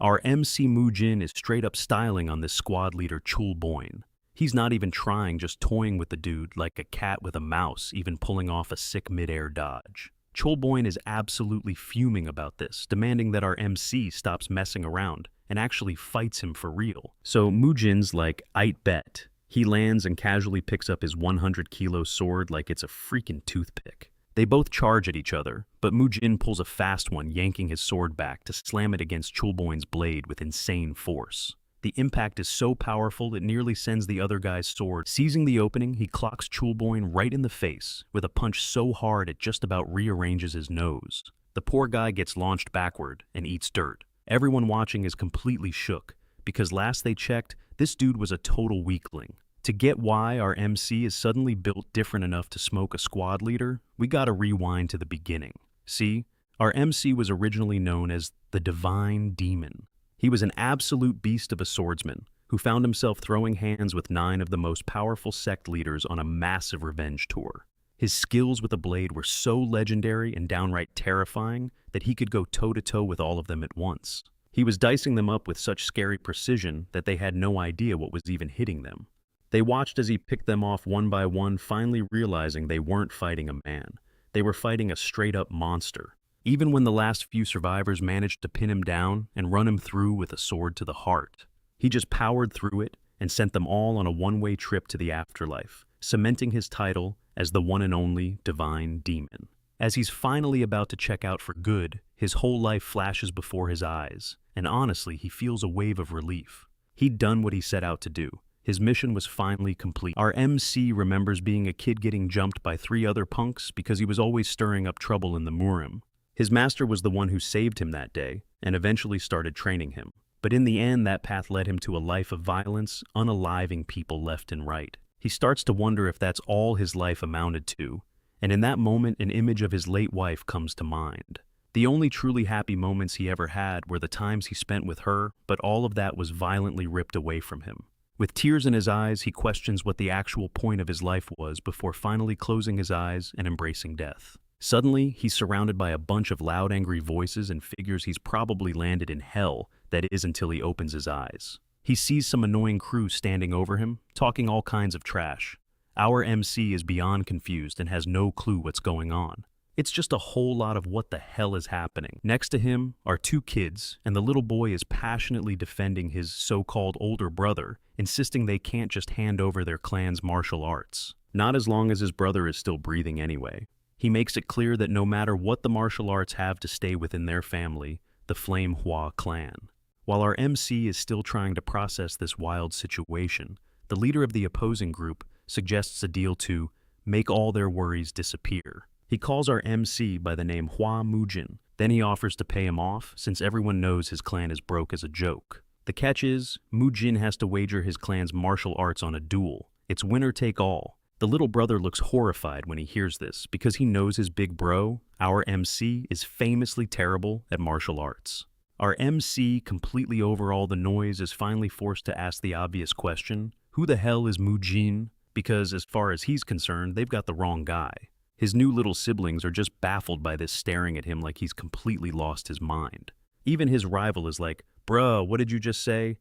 Our MC Mujin is straight up styling on this squad leader Chulboin. He's not even trying, just toying with the dude like a cat with a mouse, even pulling off a sick mid-air dodge. Chulboin is absolutely fuming about this, demanding that our MC stops messing around and actually fights him for real. So Mujin's like, "Aight bet." He lands and casually picks up his 100-kilo sword like it's a freaking toothpick. They both charge at each other, but Mujin pulls a fast one, yanking his sword back to slam it against Chulboin's blade with insane force. The impact is so powerful it nearly sends the other guy's sword. Seizing the opening, he clocks Chulboin right in the face with a punch so hard it just about rearranges his nose. The poor guy gets launched backward and eats dirt. Everyone watching is completely shook, because last they checked, this dude was a total weakling. To get why our MC is suddenly built different enough to smoke a squad leader, we gotta rewind to the beginning. See, our MC was originally known as the Divine Demon. He was an absolute beast of a swordsman who found himself throwing hands with 9 of the most powerful sect leaders on a massive revenge tour. His skills with a blade were so legendary and downright terrifying that he could go toe-to-toe with all of them at once. He was dicing them up with such scary precision that they had no idea what was even hitting them. They watched as he picked them off one by one, finally realizing they weren't fighting a man. They were fighting a straight-up monster. Even when the last few survivors managed to pin him down and run him through with a sword to the heart, he just powered through it and sent them all on a one-way trip to the afterlife, cementing his title as the one and only Divine Demon. As he's finally about to check out for good, his whole life flashes before his eyes, and honestly, he feels a wave of relief. He'd done what he set out to do. His mission was finally complete. Our MC remembers being a kid getting jumped by 3 other punks because he was always stirring up trouble in the Murim. His master was the one who saved him that day and eventually started training him. But in the end, that path led him to a life of violence, unaliving people left and right. He starts to wonder if that's all his life amounted to, and in that moment, an image of his late wife comes to mind. The only truly happy moments he ever had were the times he spent with her, but all of that was violently ripped away from him. With tears in his eyes, he questions what the actual point of his life was before finally closing his eyes and embracing death. Suddenly, he's surrounded by a bunch of loud, angry voices and figures he's probably landed in hell, that is, until he opens his eyes. He sees some annoying crew standing over him, talking all kinds of trash. Our MC is beyond confused and has no clue what's going on. It's just a whole lot of what the hell is happening. Next to him are 2 kids, and the little boy is passionately defending his so-called older brother, insisting they can't just hand over their clan's martial arts. Not as long as his brother is still breathing anyway. He makes it clear that no matter what the martial arts have to stay within their family, the Flame Hua clan. While our MC is still trying to process this wild situation, the leader of the opposing group suggests a deal to make all their worries disappear. He calls our MC by the name Hua Mujin. Then he offers to pay him off, since everyone knows his clan is broke as a joke. The catch is, Mujin has to wager his clan's martial arts on a duel. It's winner take all. The little brother looks horrified when he hears this, because he knows his big bro, our MC, is famously terrible at martial arts. Our MC, completely over all the noise, is finally forced to ask the obvious question, who the hell is Mujin? Because as far as he's concerned, they've got the wrong guy. His new little siblings are just baffled by this, staring at him like he's completely lost his mind. Even his rival is like, "Bruh, what did you just say?"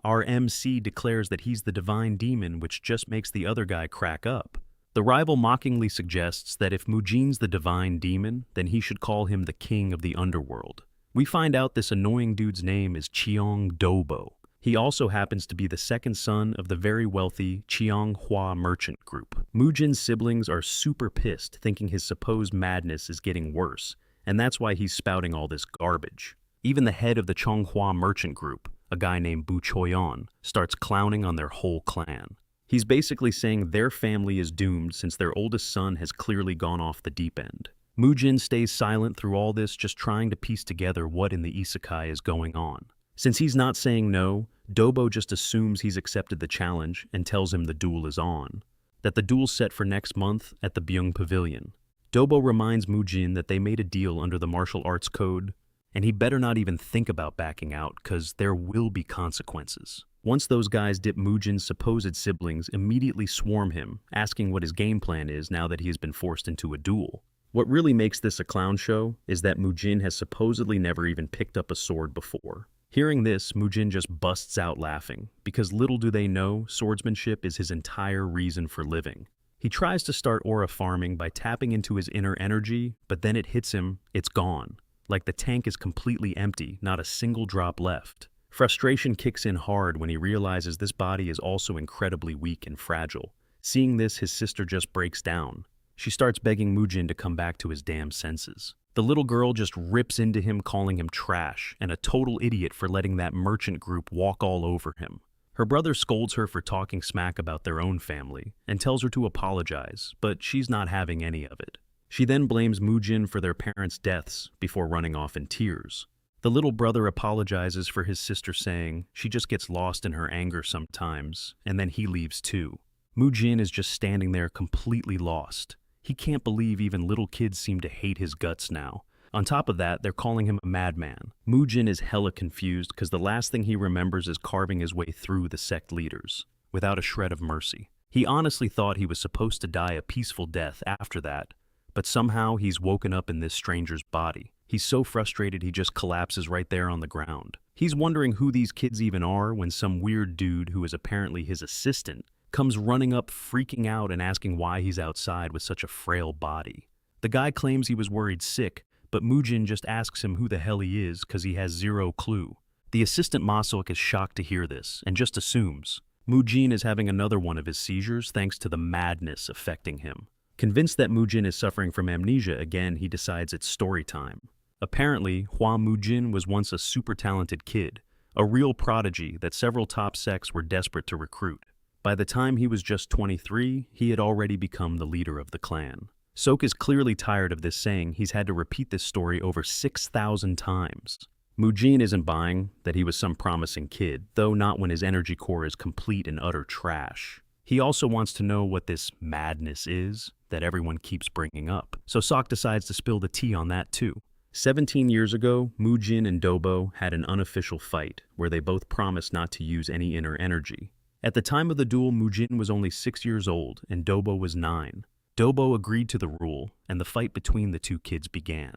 Our MC declares that he's the Divine Demon, which just makes the other guy crack up. The rival mockingly suggests that if Mujin's the Divine Demon, then he should call him the King of the Underworld. We find out this annoying dude's name is Cheong Dobo. He also happens to be the second son of the very wealthy Cheong Hua merchant group. Mujin's siblings are super pissed, thinking his supposed madness is getting worse, and that's why he's spouting all this garbage. Even the head of the Cheong Hua merchant group, a guy named Bu Choyon, starts clowning on their whole clan. He's basically saying their family is doomed since their oldest son has clearly gone off the deep end. Mujin stays silent through all this, just trying to piece together what in the isekai is going on. Since he's not saying no, Dobo just assumes he's accepted the challenge and tells him the duel is on. That the duel's set for next month at the Byung Pavilion. Dobo reminds Mujin that they made a deal under the martial arts code, and he better not even think about backing out, cause there will be consequences. Once those guys dip Mujin's supposed siblings immediately swarm him, asking what his game plan is now that he has been forced into a duel. What really makes this a clown show is that Mujin has supposedly never even picked up a sword before. Hearing this, Mujin just busts out laughing, because little do they know, swordsmanship is his entire reason for living. He tries to start aura farming by tapping into his inner energy, but then it hits him, it's gone. Like the tank is completely empty, not a single drop left. Frustration kicks in hard when he realizes this body is also incredibly weak and fragile. Seeing this, his sister just breaks down. She starts begging Mujin to come back to his damn senses. The little girl just rips into him, calling him trash and a total idiot for letting that merchant group walk all over him. Her brother scolds her for talking smack about their own family and tells her to apologize, but she's not having any of it. She then blames Mujin for their parents' deaths before running off in tears. The little brother apologizes for his sister, saying she just gets lost in her anger sometimes, and then he leaves too. Mujin is just standing there completely lost. He can't believe even little kids seem to hate his guts now. On top of that, they're calling him a madman. Mujin is hella confused because the last thing he remembers is carving his way through the sect leaders, without a shred of mercy. He honestly thought he was supposed to die a peaceful death after that, but somehow he's woken up in this stranger's body. He's so frustrated he just collapses right there on the ground. He's wondering who these kids even are when some weird dude who is apparently his assistant comes running up freaking out and asking why he's outside with such a frail body. The guy claims he was worried sick, but Mujin just asks him who the hell he is because he has zero clue. The assistant Masok is shocked to hear this and just assumes Mujin is having another one of his seizures thanks to the madness affecting him. Convinced that Mujin is suffering from amnesia again, he decides it's story time. Apparently, Hua Mujin was once a super talented kid, a real prodigy that several top sects were desperate to recruit. By the time he was just 23, he had already become the leader of the clan. Sok is clearly tired of this, saying he's had to repeat this story over 6,000 times. Mujin isn't buying that he was some promising kid, though not when his energy core is complete and utter trash. He also wants to know what this madness is that everyone keeps bringing up, so Sok decides to spill the tea on that too. 17 years ago, Mujin and Dobo had an unofficial fight where they both promised not to use any inner energy. At the time of the duel, Mujin was only 6 years old and Dobo was 9. Dobo agreed to the rule, and the fight between the two kids began.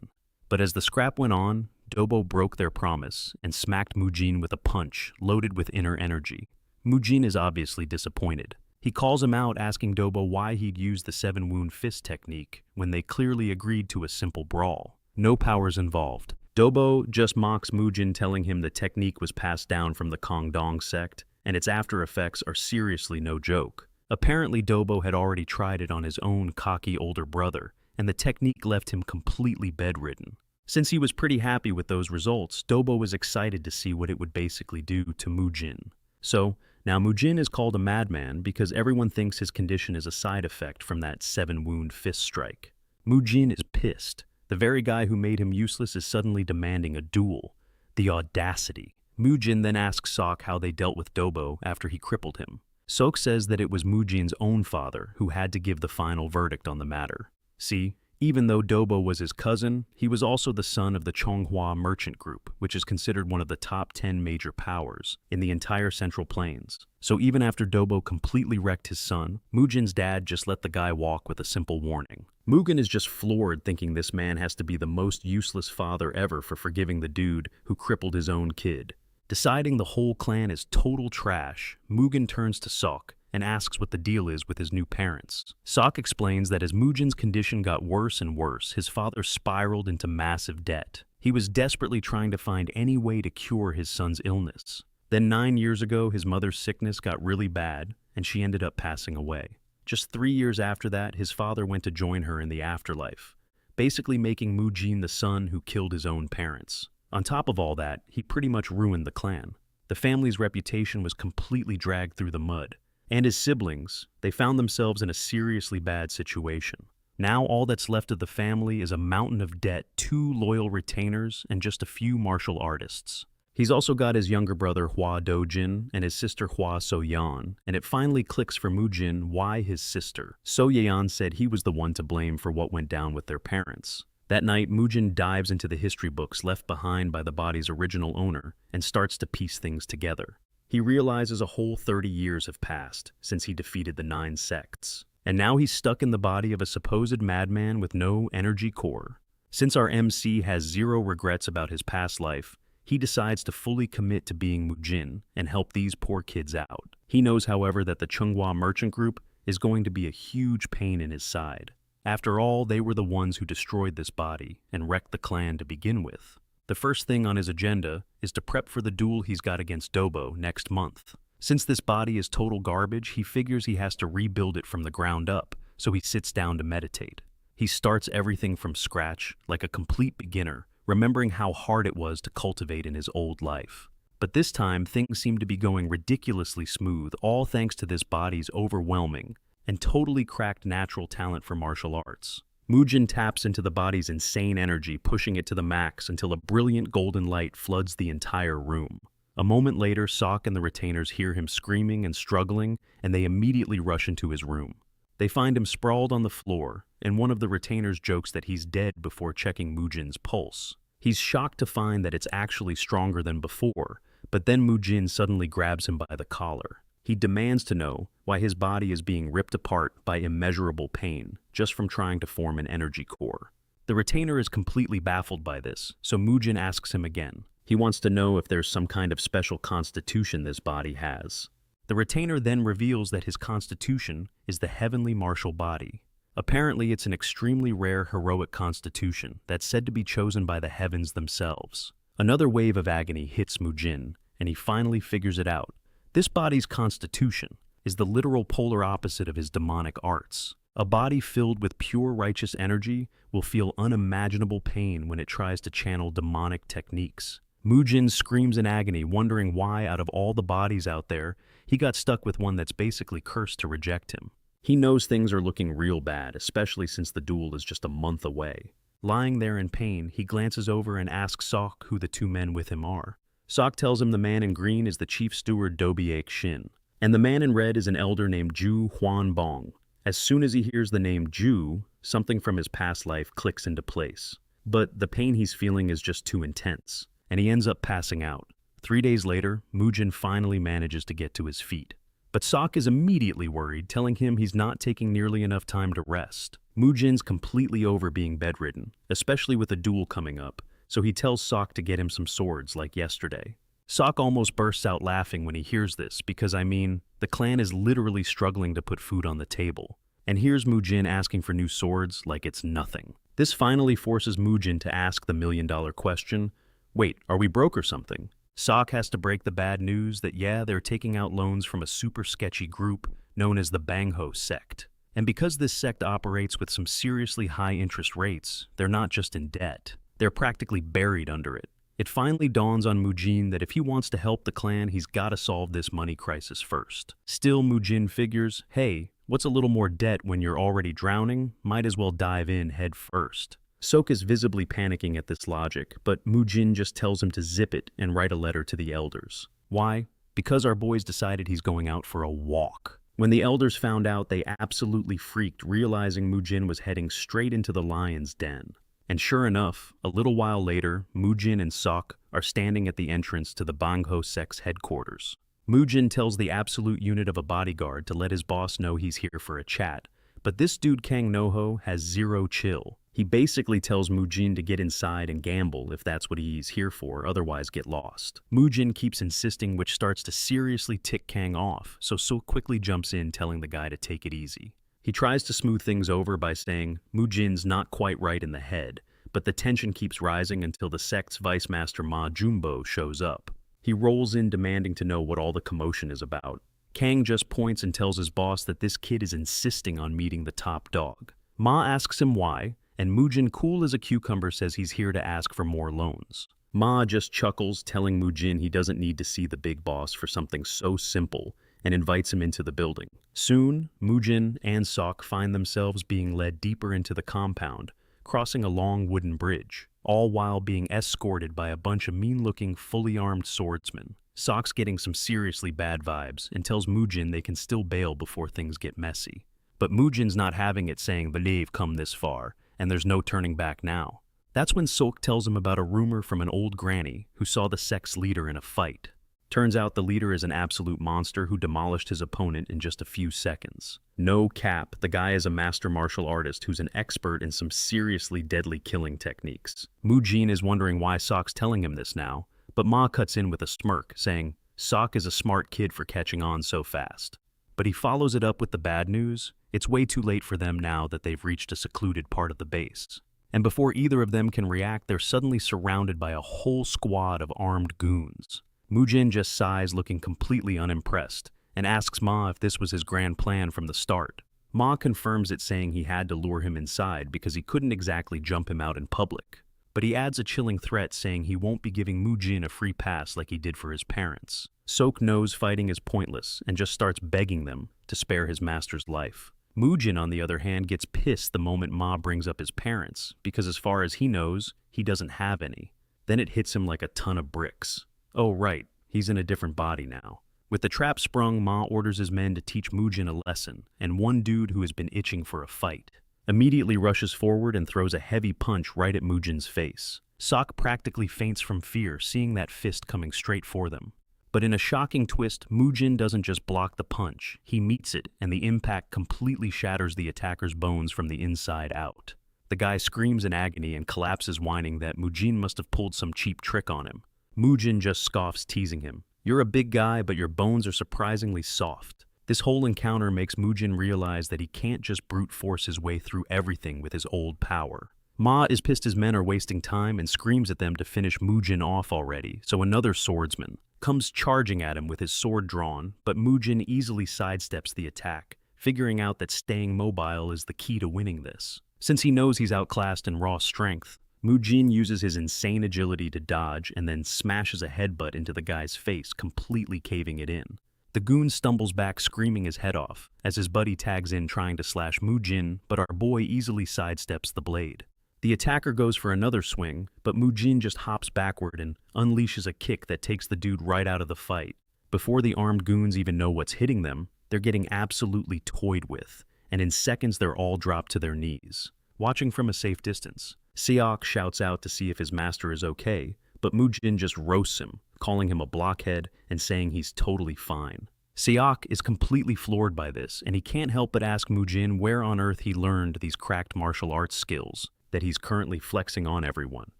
But as the scrap went on, Dobo broke their promise and smacked Mujin with a punch loaded with inner energy. Mujin is obviously disappointed. He calls him out, asking Dobo why he'd used the 7-wound fist technique when they clearly agreed to a simple brawl. No powers involved. Dobo just mocks Mujin, telling him the technique was passed down from the Kongdong sect, and its after effects are seriously no joke. Apparently, Dobo had already tried it on his own cocky older brother, and the technique left him completely bedridden. Since he was pretty happy with those results, Dobo was excited to see what it would basically do to Mujin. So, now Mujin is called a madman because everyone thinks his condition is a side effect from that 7-wound fist strike. Mujin is pissed. The very guy who made him useless is suddenly demanding a duel. The audacity. Mujin then asks Sok how they dealt with Dobo after he crippled him. Sok says that it was Mujin's own father who had to give the final verdict on the matter. See, even though Dobo was his cousin, he was also the son of the Chonghua merchant group, which is considered one of the top 10 major powers in the entire Central Plains. So even after Dobo completely wrecked his son, Mujin's dad just let the guy walk with a simple warning. Mugen is just floored, thinking this man has to be the most useless father ever for forgiving the dude who crippled his own kid. Deciding the whole clan is total trash, Mugen turns to Sok and asks what the deal is with his new parents. Sok explains that as Mujin's condition got worse and worse, his father spiraled into massive debt. He was desperately trying to find any way to cure his son's illness. Then 9 years ago, his mother's sickness got really bad, and she ended up passing away. Just 3 years after that, his father went to join her in the afterlife, basically making Mujin the son who killed his own parents. On top of all that, he pretty much ruined the clan. The family's reputation was completely dragged through the mud. And his siblings, they found themselves in a seriously bad situation. Now all that's left of the family is a mountain of debt, 2 loyal retainers, and just a few martial artists. He's also got his younger brother Hua Dojin and his sister Hua Soyan, and it finally clicks for Mujin why his sister. Soyan said he was the one to blame for what went down with their parents. That night, Mujin dives into the history books left behind by the body's original owner and starts to piece things together. He realizes a whole 30 years have passed since he defeated the 9 sects, and now he's stuck in the body of a supposed madman with no energy core. Since our MC has zero regrets about his past life, he decides to fully commit to being Mujin and help these poor kids out. He knows, however, that the Chunghwa merchant group is going to be a huge pain in his side. After all, they were the ones who destroyed this body and wrecked the clan to begin with. The first thing on his agenda is to prep for the duel he's got against Dobo next month. Since this body is total garbage, he figures he has to rebuild it from the ground up, so he sits down to meditate. He starts everything from scratch, like a complete beginner, remembering how hard it was to cultivate in his old life. But this time, things seem to be going ridiculously smooth, all thanks to this body's overwhelming and totally cracked natural talent for martial arts. Mujin taps into the body's insane energy, pushing it to the max until a brilliant golden light floods the entire room. A moment later, Sok and the retainers hear him screaming and struggling, and they immediately rush into his room. They find him sprawled on the floor, and one of the retainers jokes that he's dead before checking Mujin's pulse. He's shocked to find that it's actually stronger than before, but then Mujin suddenly grabs him by the collar. He demands to know why his body is being ripped apart by immeasurable pain just from trying to form an energy core. The retainer is completely baffled by this, so Mujin asks him again. He wants to know if there's some kind of special constitution this body has. The retainer then reveals that his constitution is the heavenly martial body. Apparently, it's an extremely rare heroic constitution that's said to be chosen by the heavens themselves. Another wave of agony hits Mujin, and he finally figures it out. This body's constitution is the literal polar opposite of his demonic arts. A body filled with pure righteous energy will feel unimaginable pain when it tries to channel demonic techniques. Mujin screams in agony, wondering why, out of all the bodies out there, he got stuck with one that's basically cursed to reject him. He knows things are looking real bad, especially since the duel is just a month away. Lying there in pain, he glances over and asks Sok who the two men with him are. Sok tells him the man in green is the chief steward Dobiake Shin, and the man in red is an elder named Ju Huanbong. As soon as he hears the name Ju, something from his past life clicks into place. But the pain he's feeling is just too intense, and he ends up passing out. 3 days later, Mujin finally manages to get to his feet. But Sok is immediately worried, telling him he's not taking nearly enough time to rest. Mujin's completely over being bedridden, especially with a duel coming up, so he tells Sok to get him some swords like yesterday. Sok almost bursts out laughing when he hears this because, the clan is literally struggling to put food on the table. And here's Mujin asking for new swords like it's nothing. This finally forces Mujin to ask the million-dollar question, wait, are we broke or something? Sok has to break the bad news that they're taking out loans from a super sketchy group known as the Bangho Sect. And because this sect operates with some seriously high interest rates, they're not just in debt. They're practically buried under it. It finally dawns on Mujin that if he wants to help the clan, he's got to solve this money crisis first. Still, Mujin figures, hey, what's a little more debt when you're already drowning? Might as well dive in head first. Sok is visibly panicking at this logic, but Mujin just tells him to zip it and write a letter to the elders. Why? Because our boys decided he's going out for a walk. When the elders found out, they absolutely freaked, realizing Mujin was heading straight into the lion's den. And sure enough, a little while later, Mujin and Sok are standing at the entrance to the Bangho Sect's headquarters. Mujin tells the absolute unit of a bodyguard to let his boss know he's here for a chat, but this dude Kang Noho has zero chill. He basically tells Mujin to get inside and gamble if that's what he's here for, otherwise get lost. Mujin keeps insisting, which starts to seriously tick Kang off, so Sok quickly jumps in telling the guy to take it easy. He tries to smooth things over by saying Mujin's not quite right in the head, but the tension keeps rising until the sect's vice master Ma Jumbo shows up. He rolls in demanding to know what all the commotion is about. Kang just points and tells his boss that this kid is insisting on meeting the top dog. Ma asks him why, and Mujin, cool as a cucumber, says he's here to ask for more loans. Ma just chuckles, telling Mujin he doesn't need to see the big boss for something so simple, and invites him into the building. Soon, Mujin and Sok find themselves being led deeper into the compound, crossing a long wooden bridge, all while being escorted by a bunch of mean-looking, fully armed swordsmen. Sok's getting some seriously bad vibes and tells Mujin they can still bail before things get messy. But Mujin's not having it, saying they've come this far, and there's no turning back now. That's when Sok tells him about a rumor from an old granny who saw the sect's leader in a fight. Turns out the leader is an absolute monster who demolished his opponent in just a few seconds. No cap, the guy is a master martial artist who's an expert in some seriously deadly killing techniques. Mujin is wondering why Sok's telling him this now, But Ma cuts in with a smirk, saying, Sok is a smart kid for catching on so fast. But he follows it up with the bad news. It's way too late for them now that they've reached a secluded part of the base. And before either of them can react, they're suddenly surrounded by a whole squad of armed goons. Mujin just sighs, looking completely unimpressed, and asks Ma if this was his grand plan from the start. Ma confirms it, saying he had to lure him inside because he couldn't exactly jump him out in public. But he adds a chilling threat, saying he won't be giving Mujin a free pass like he did for his parents. Sok knows fighting is pointless and just starts begging them to spare his master's life. Mujin, on the other hand, gets pissed the moment Ma brings up his parents, because as far as he knows, he doesn't have any. Then it hits him like a ton of bricks. Oh right, he's in a different body now. With the trap sprung, Ma orders his men to teach Mujin a lesson, and one dude who has been itching for a fight immediately rushes forward and throws a heavy punch right at Mujin's face. Sok practically faints from fear, seeing that fist coming straight for them. But in a shocking twist, Mujin doesn't just block the punch, he meets it, and the impact completely shatters the attacker's bones from the inside out. The guy screams in agony and collapses, whining that Mujin must have pulled some cheap trick on him. Mujin just scoffs, teasing him. You're a big guy, but your bones are surprisingly soft. This whole encounter makes Mujin realize that he can't just brute force his way through everything with his old power. Ma is pissed his men are wasting time and screams at them to finish Mujin off already, so another swordsman comes charging at him with his sword drawn, but Mujin easily sidesteps the attack, figuring out that staying mobile is the key to winning this. Since he knows he's outclassed in raw strength, Mujin uses his insane agility to dodge and then smashes a headbutt into the guy's face, completely caving it in. The goon stumbles back, screaming his head off, as his buddy tags in trying to slash Mujin, but our boy easily sidesteps the blade. The attacker goes for another swing, but Mujin just hops backward and unleashes a kick that takes the dude right out of the fight. Before the armed goons even know what's hitting them, they're getting absolutely toyed with, and in seconds they're all dropped to their knees. Watching from a safe distance, Seok shouts out to see if his master is okay, but Mujin just roasts him, calling him a blockhead and saying he's totally fine. Seok is completely floored by this, and he can't help but ask Mujin where on earth he learned these cracked martial arts skills that he's currently flexing on everyone.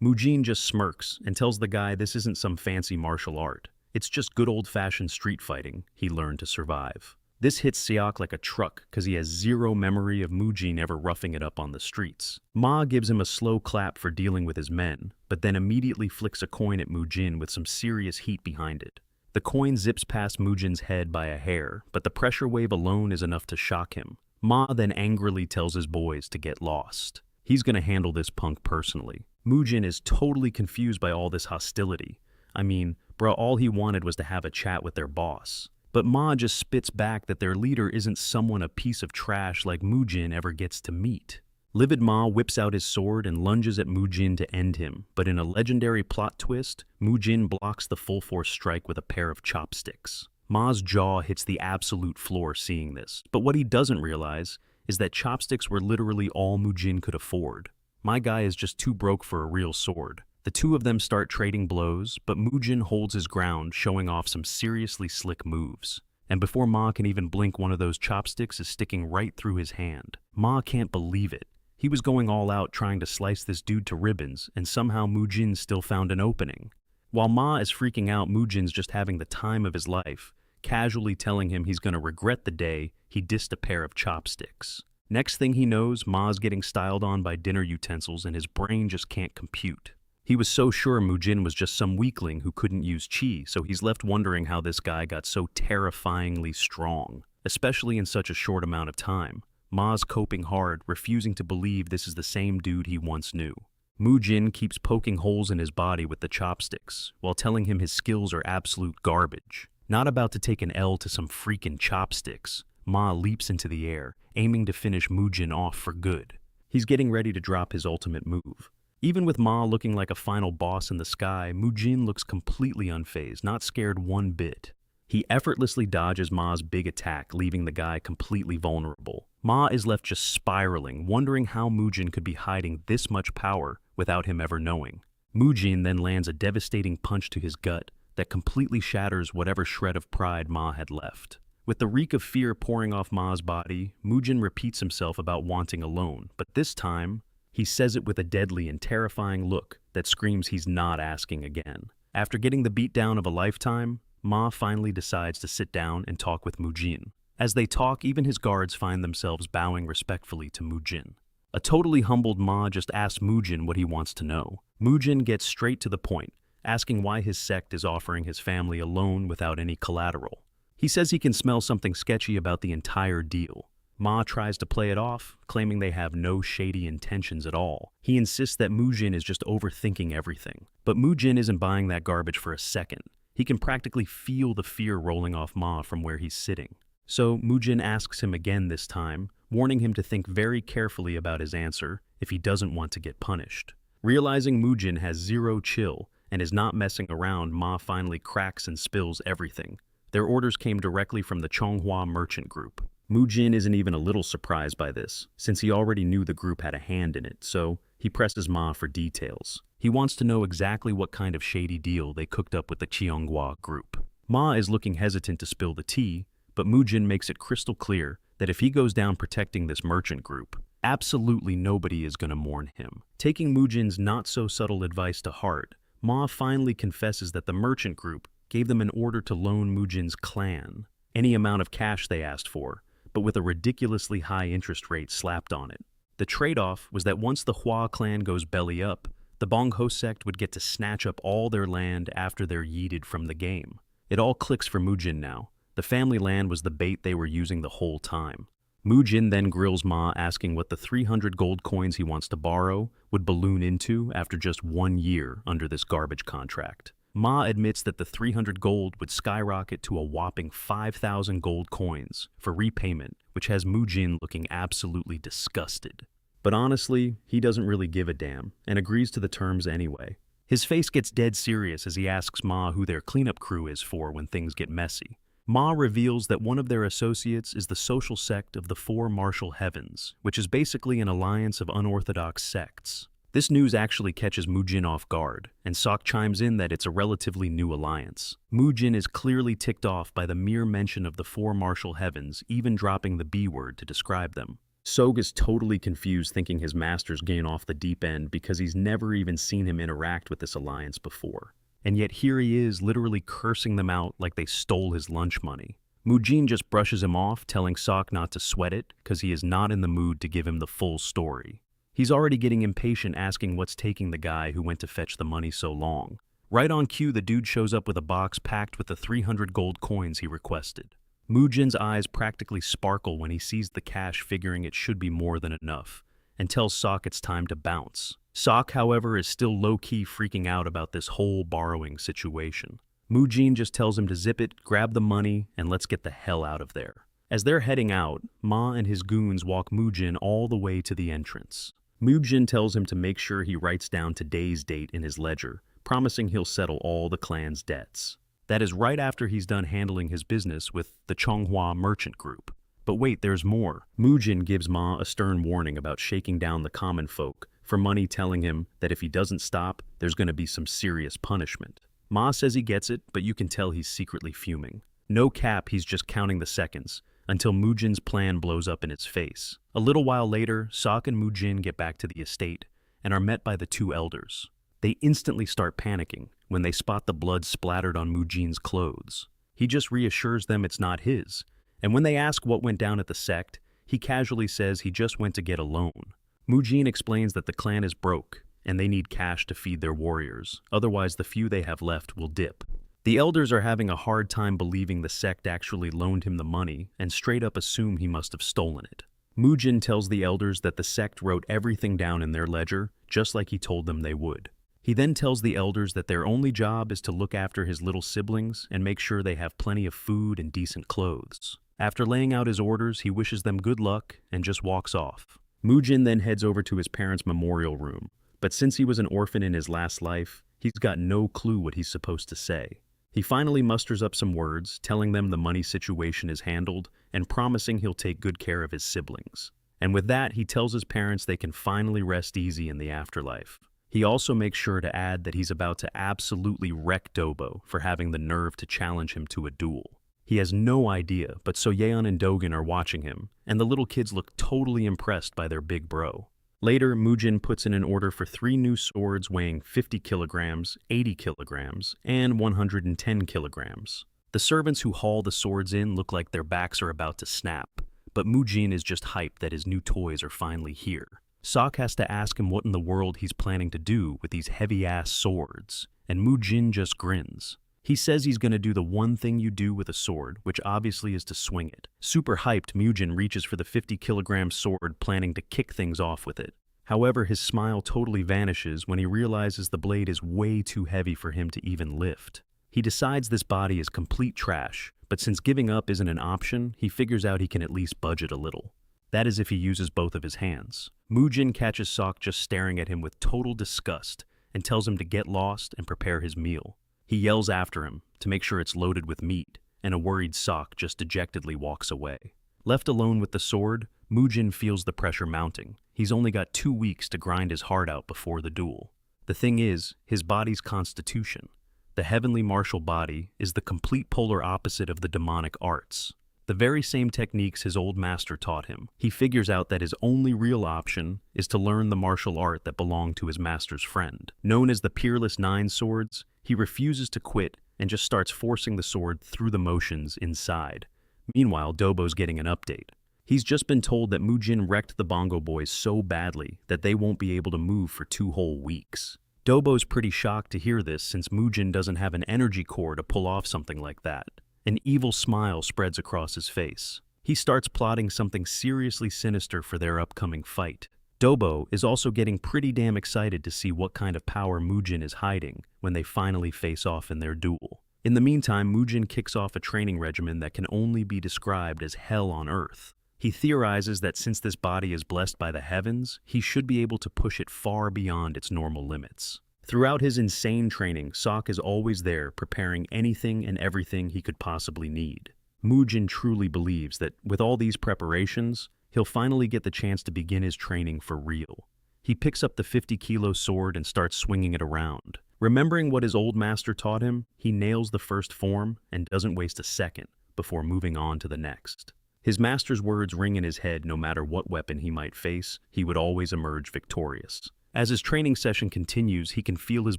Mujin just smirks and tells the guy this isn't some fancy martial art. It's just good old-fashioned street fighting he learned to survive. This hits Seok like a truck because he has zero memory of Mujin ever roughing it up on the streets. Ma gives him a slow clap for dealing with his men, but then immediately flicks a coin at Mujin with some serious heat behind it. The coin zips past Mujin's head by a hair, but the pressure wave alone is enough to shock him. Ma then angrily tells his boys to get lost. He's gonna handle this punk personally. Mujin is totally confused by all this hostility. I mean, bruh, all he wanted was to have a chat with their boss. But Ma just spits back that their leader isn't someone a piece of trash like Mujin ever gets to meet. Livid Ma whips out his sword and lunges at Mujin to end him, but in a legendary plot twist, Mujin blocks the full-force strike with a pair of chopsticks. Ma's jaw hits the absolute floor seeing this, but what he doesn't realize is that chopsticks were literally all Mujin could afford. My guy is just too broke for a real sword. The two of them start trading blows, but Mujin holds his ground, showing off some seriously slick moves. And before Ma can even blink, one of those chopsticks is sticking right through his hand. Ma can't believe it. He was going all out trying to slice this dude to ribbons, and somehow Mujin still found an opening. While Ma is freaking out, Mujin's just having the time of his life, casually telling him he's gonna regret the day he dissed a pair of chopsticks. Next thing he knows, Ma's getting styled on by dinner utensils and his brain just can't compute. He was so sure Mujin was just some weakling who couldn't use chi, so he's left wondering how this guy got so terrifyingly strong, especially in such a short amount of time. Ma's coping hard, refusing to believe this is the same dude he once knew. Mujin keeps poking holes in his body with the chopsticks, while telling him his skills are absolute garbage. Not about to take an L to some freaking chopsticks, Ma leaps into the air, aiming to finish Mujin off for good. He's getting ready to drop his ultimate move. Even with Ma looking like a final boss in the sky, Mujin looks completely unfazed, not scared one bit. He effortlessly dodges Ma's big attack, leaving the guy completely vulnerable. Ma is left just spiraling, wondering how Mujin could be hiding this much power without him ever knowing. Mujin then lands a devastating punch to his gut that completely shatters whatever shred of pride Ma had left. With the reek of fear pouring off Ma's body, Mujin repeats himself about wanting a loan, but this time, he says it with a deadly and terrifying look that screams he's not asking again. After getting the beatdown of a lifetime, Ma finally decides to sit down and talk with Mujin. As they talk, even his guards find themselves bowing respectfully to Mujin. A totally humbled Ma just asks Mujin what he wants to know. Mujin gets straight to the point, asking why his sect is offering his family a loan without any collateral. He says he can smell something sketchy about the entire deal. Ma tries to play it off, claiming they have no shady intentions at all. He insists that Mujin is just overthinking everything. But Mujin isn't buying that garbage for a second. He can practically feel the fear rolling off Ma from where he's sitting. So Mujin asks him again this time, warning him to think very carefully about his answer if he doesn't want to get punished. Realizing Mujin has zero chill and is not messing around, Ma finally cracks and spills everything. Their orders came directly from the Chonghua merchant group. Mujin isn't even a little surprised by this, since he already knew the group had a hand in it, so he presses Ma for details. He wants to know exactly what kind of shady deal they cooked up with the Chonghua group. Ma is looking hesitant to spill the tea, but Mujin makes it crystal clear that if he goes down protecting this merchant group, absolutely nobody is going to mourn him. Taking Mujin's not-so-subtle advice to heart, Ma finally confesses that the merchant group gave them an order to loan Mujin's clan any amount of cash they asked for, but with a ridiculously high interest rate slapped on it. The trade-off was that once the Hua clan goes belly up, the Bongho sect would get to snatch up all their land after they're yeeted from the game. It all clicks for Mujin now. The family land was the bait they were using the whole time. Mujin then grills Ma, asking what the 300 gold coins he wants to borrow would balloon into after just 1 year under this garbage contract. Ma admits that the 300 gold would skyrocket to a whopping 5,000 gold coins for repayment, which has Mujin looking absolutely disgusted. But honestly, he doesn't really give a damn and agrees to the terms anyway. His face gets dead serious as he asks Ma who their cleanup crew is for when things get messy. Ma reveals that one of their associates is the social sect of the Four Martial Heavens, which is basically an alliance of unorthodox sects. This news actually catches Mujin off guard, and Sok chimes in that it's a relatively new alliance. Mujin is clearly ticked off by the mere mention of the Four Martial Heavens, even dropping the B word to describe them. Sok is totally confused, thinking his master's getting off the deep end because he's never even seen him interact with this alliance before. And yet here he is, literally cursing them out like they stole his lunch money. Mujin just brushes him off, telling Sok not to sweat it because he is not in the mood to give him the full story. He's already getting impatient, asking what's taking the guy who went to fetch the money so long. Right on cue, the dude shows up with a box packed with the 300 gold coins he requested. Mujin's eyes practically sparkle when he sees the cash, figuring it should be more than enough, and tells Sok it's time to bounce. Sok, however, is still low-key freaking out about this whole borrowing situation. Mujin just tells him to zip it, grab the money, and let's get the hell out of there. As they're heading out, Ma and his goons walk Mujin all the way to the entrance. Mujin tells him to make sure he writes down today's date in his ledger, promising he'll settle all the clan's debts. That is right after he's done handling his business with the Chonghua merchant group. But wait, there's more. Mujin gives Ma a stern warning about shaking down the common folk for money, telling him that if he doesn't stop, there's going to be some serious punishment. Ma says he gets it, but you can tell he's secretly fuming. No cap, he's just counting the seconds, until Mujin's plan blows up in his face. A little while later, Sok and Mujin get back to the estate and are met by the two elders. They instantly start panicking when they spot the blood splattered on Mujin's clothes. He just reassures them it's not his, and when they ask what went down at the sect, he casually says he just went to get a loan. Mujin explains that the clan is broke and they need cash to feed their warriors, otherwise the few they have left will dip. The elders are having a hard time believing the sect actually loaned him the money and straight up assume he must have stolen it. Mujin tells the elders that the sect wrote everything down in their ledger, just like he told them they would. He then tells the elders that their only job is to look after his little siblings and make sure they have plenty of food and decent clothes. After laying out his orders, he wishes them good luck and just walks off. Mujin then heads over to his parents' memorial room, but since he was an orphan in his last life, he's got no clue what he's supposed to say. He finally musters up some words, telling them the money situation is handled and promising he'll take good care of his siblings. And with that, he tells his parents they can finally rest easy in the afterlife. He also makes sure to add that he's about to absolutely wreck Dobo for having the nerve to challenge him to a duel. He has no idea, but Soyeon and Dogen are watching him, and the little kids look totally impressed by their big bro. Later, Mujin puts in an order for 3 new swords weighing 50 kilograms, 80 kilograms, and 110 kilograms. The servants who haul the swords in look like their backs are about to snap, but Mujin is just hyped that his new toys are finally here. Sok has to ask him what in the world he's planning to do with these heavy-ass swords, and Mujin just grins. He says he's gonna do the one thing you do with a sword, which obviously is to swing it. Super hyped, Mujin reaches for the 50-kilogram sword, planning to kick things off with it. However, his smile totally vanishes when he realizes the blade is way too heavy for him to even lift. He decides this body is complete trash, but since giving up isn't an option, he figures out he can at least budget a little. That is if he uses both of his hands. Mujin catches Sok just staring at him with total disgust and tells him to get lost and prepare his meal. He yells after him to make sure it's loaded with meat, and a worried Sok just dejectedly walks away. Left alone with the sword, Mujin feels the pressure mounting. He's only got 2 weeks to grind his heart out before the duel. The thing is, his body's constitution, the heavenly martial body, is the complete polar opposite of the demonic arts. The very same techniques his old master taught him. He figures out that his only real option is to learn the martial art that belonged to his master's friend. Known as the Peerless Nine Swords, he refuses to quit and just starts forcing the sword through the motions inside. Meanwhile, Dobo's getting an update. He's just been told that Mujin wrecked the Bongo Boys so badly that they won't be able to move for 2 whole weeks. Dobo's pretty shocked to hear this since Mujin doesn't have an energy core to pull off something like that. An evil smile spreads across his face. He starts plotting something seriously sinister for their upcoming fight. Dobo is also getting pretty damn excited to see what kind of power Mujin is hiding when they finally face off in their duel. In the meantime, Mujin kicks off a training regimen that can only be described as hell on earth. He theorizes that since this body is blessed by the heavens, he should be able to push it far beyond its normal limits. Throughout his insane training, Sok is always there, preparing anything and everything he could possibly need. Mujin truly believes that, with all these preparations, he'll finally get the chance to begin his training for real. He picks up the 50-kilo sword and starts swinging it around. Remembering what his old master taught him, he nails the first form and doesn't waste a second before moving on to the next. His master's words ring in his head. No matter what weapon he might face, he would always emerge victorious. As his training session continues, he can feel his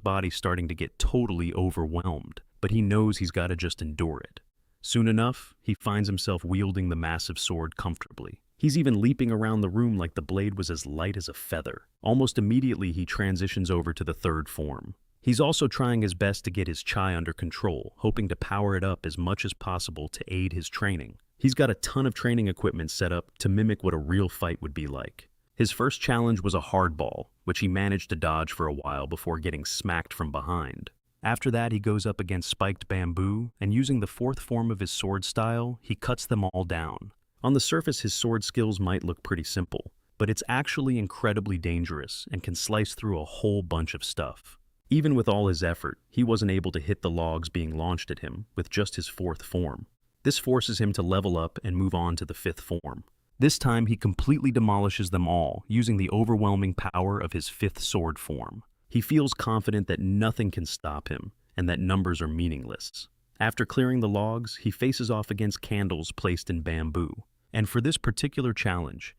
body starting to get totally overwhelmed, but he knows he's got to just endure it. Soon enough, he finds himself wielding the massive sword comfortably. He's even leaping around the room like the blade was as light as a feather. Almost immediately, he transitions over to the third form. He's also trying his best to get his chai under control, hoping to power it up as much as possible to aid his training. He's got a ton of training equipment set up to mimic what a real fight would be like. His first challenge was a hardball, which he managed to dodge for a while before getting smacked from behind. After that, he goes up against spiked bamboo, and using the fourth form of his sword style, he cuts them all down. On the surface, his sword skills might look pretty simple, but it's actually incredibly dangerous and can slice through a whole bunch of stuff. Even with all his effort, he wasn't able to hit the logs being launched at him with just his fourth form. This forces him to level up and move on to the fifth form. This time, he completely demolishes them all, using the overwhelming power of his fifth sword form. He feels confident that nothing can stop him, and that numbers are meaningless. After clearing the logs, he faces off against candles placed in bamboo. And for this particular challenge,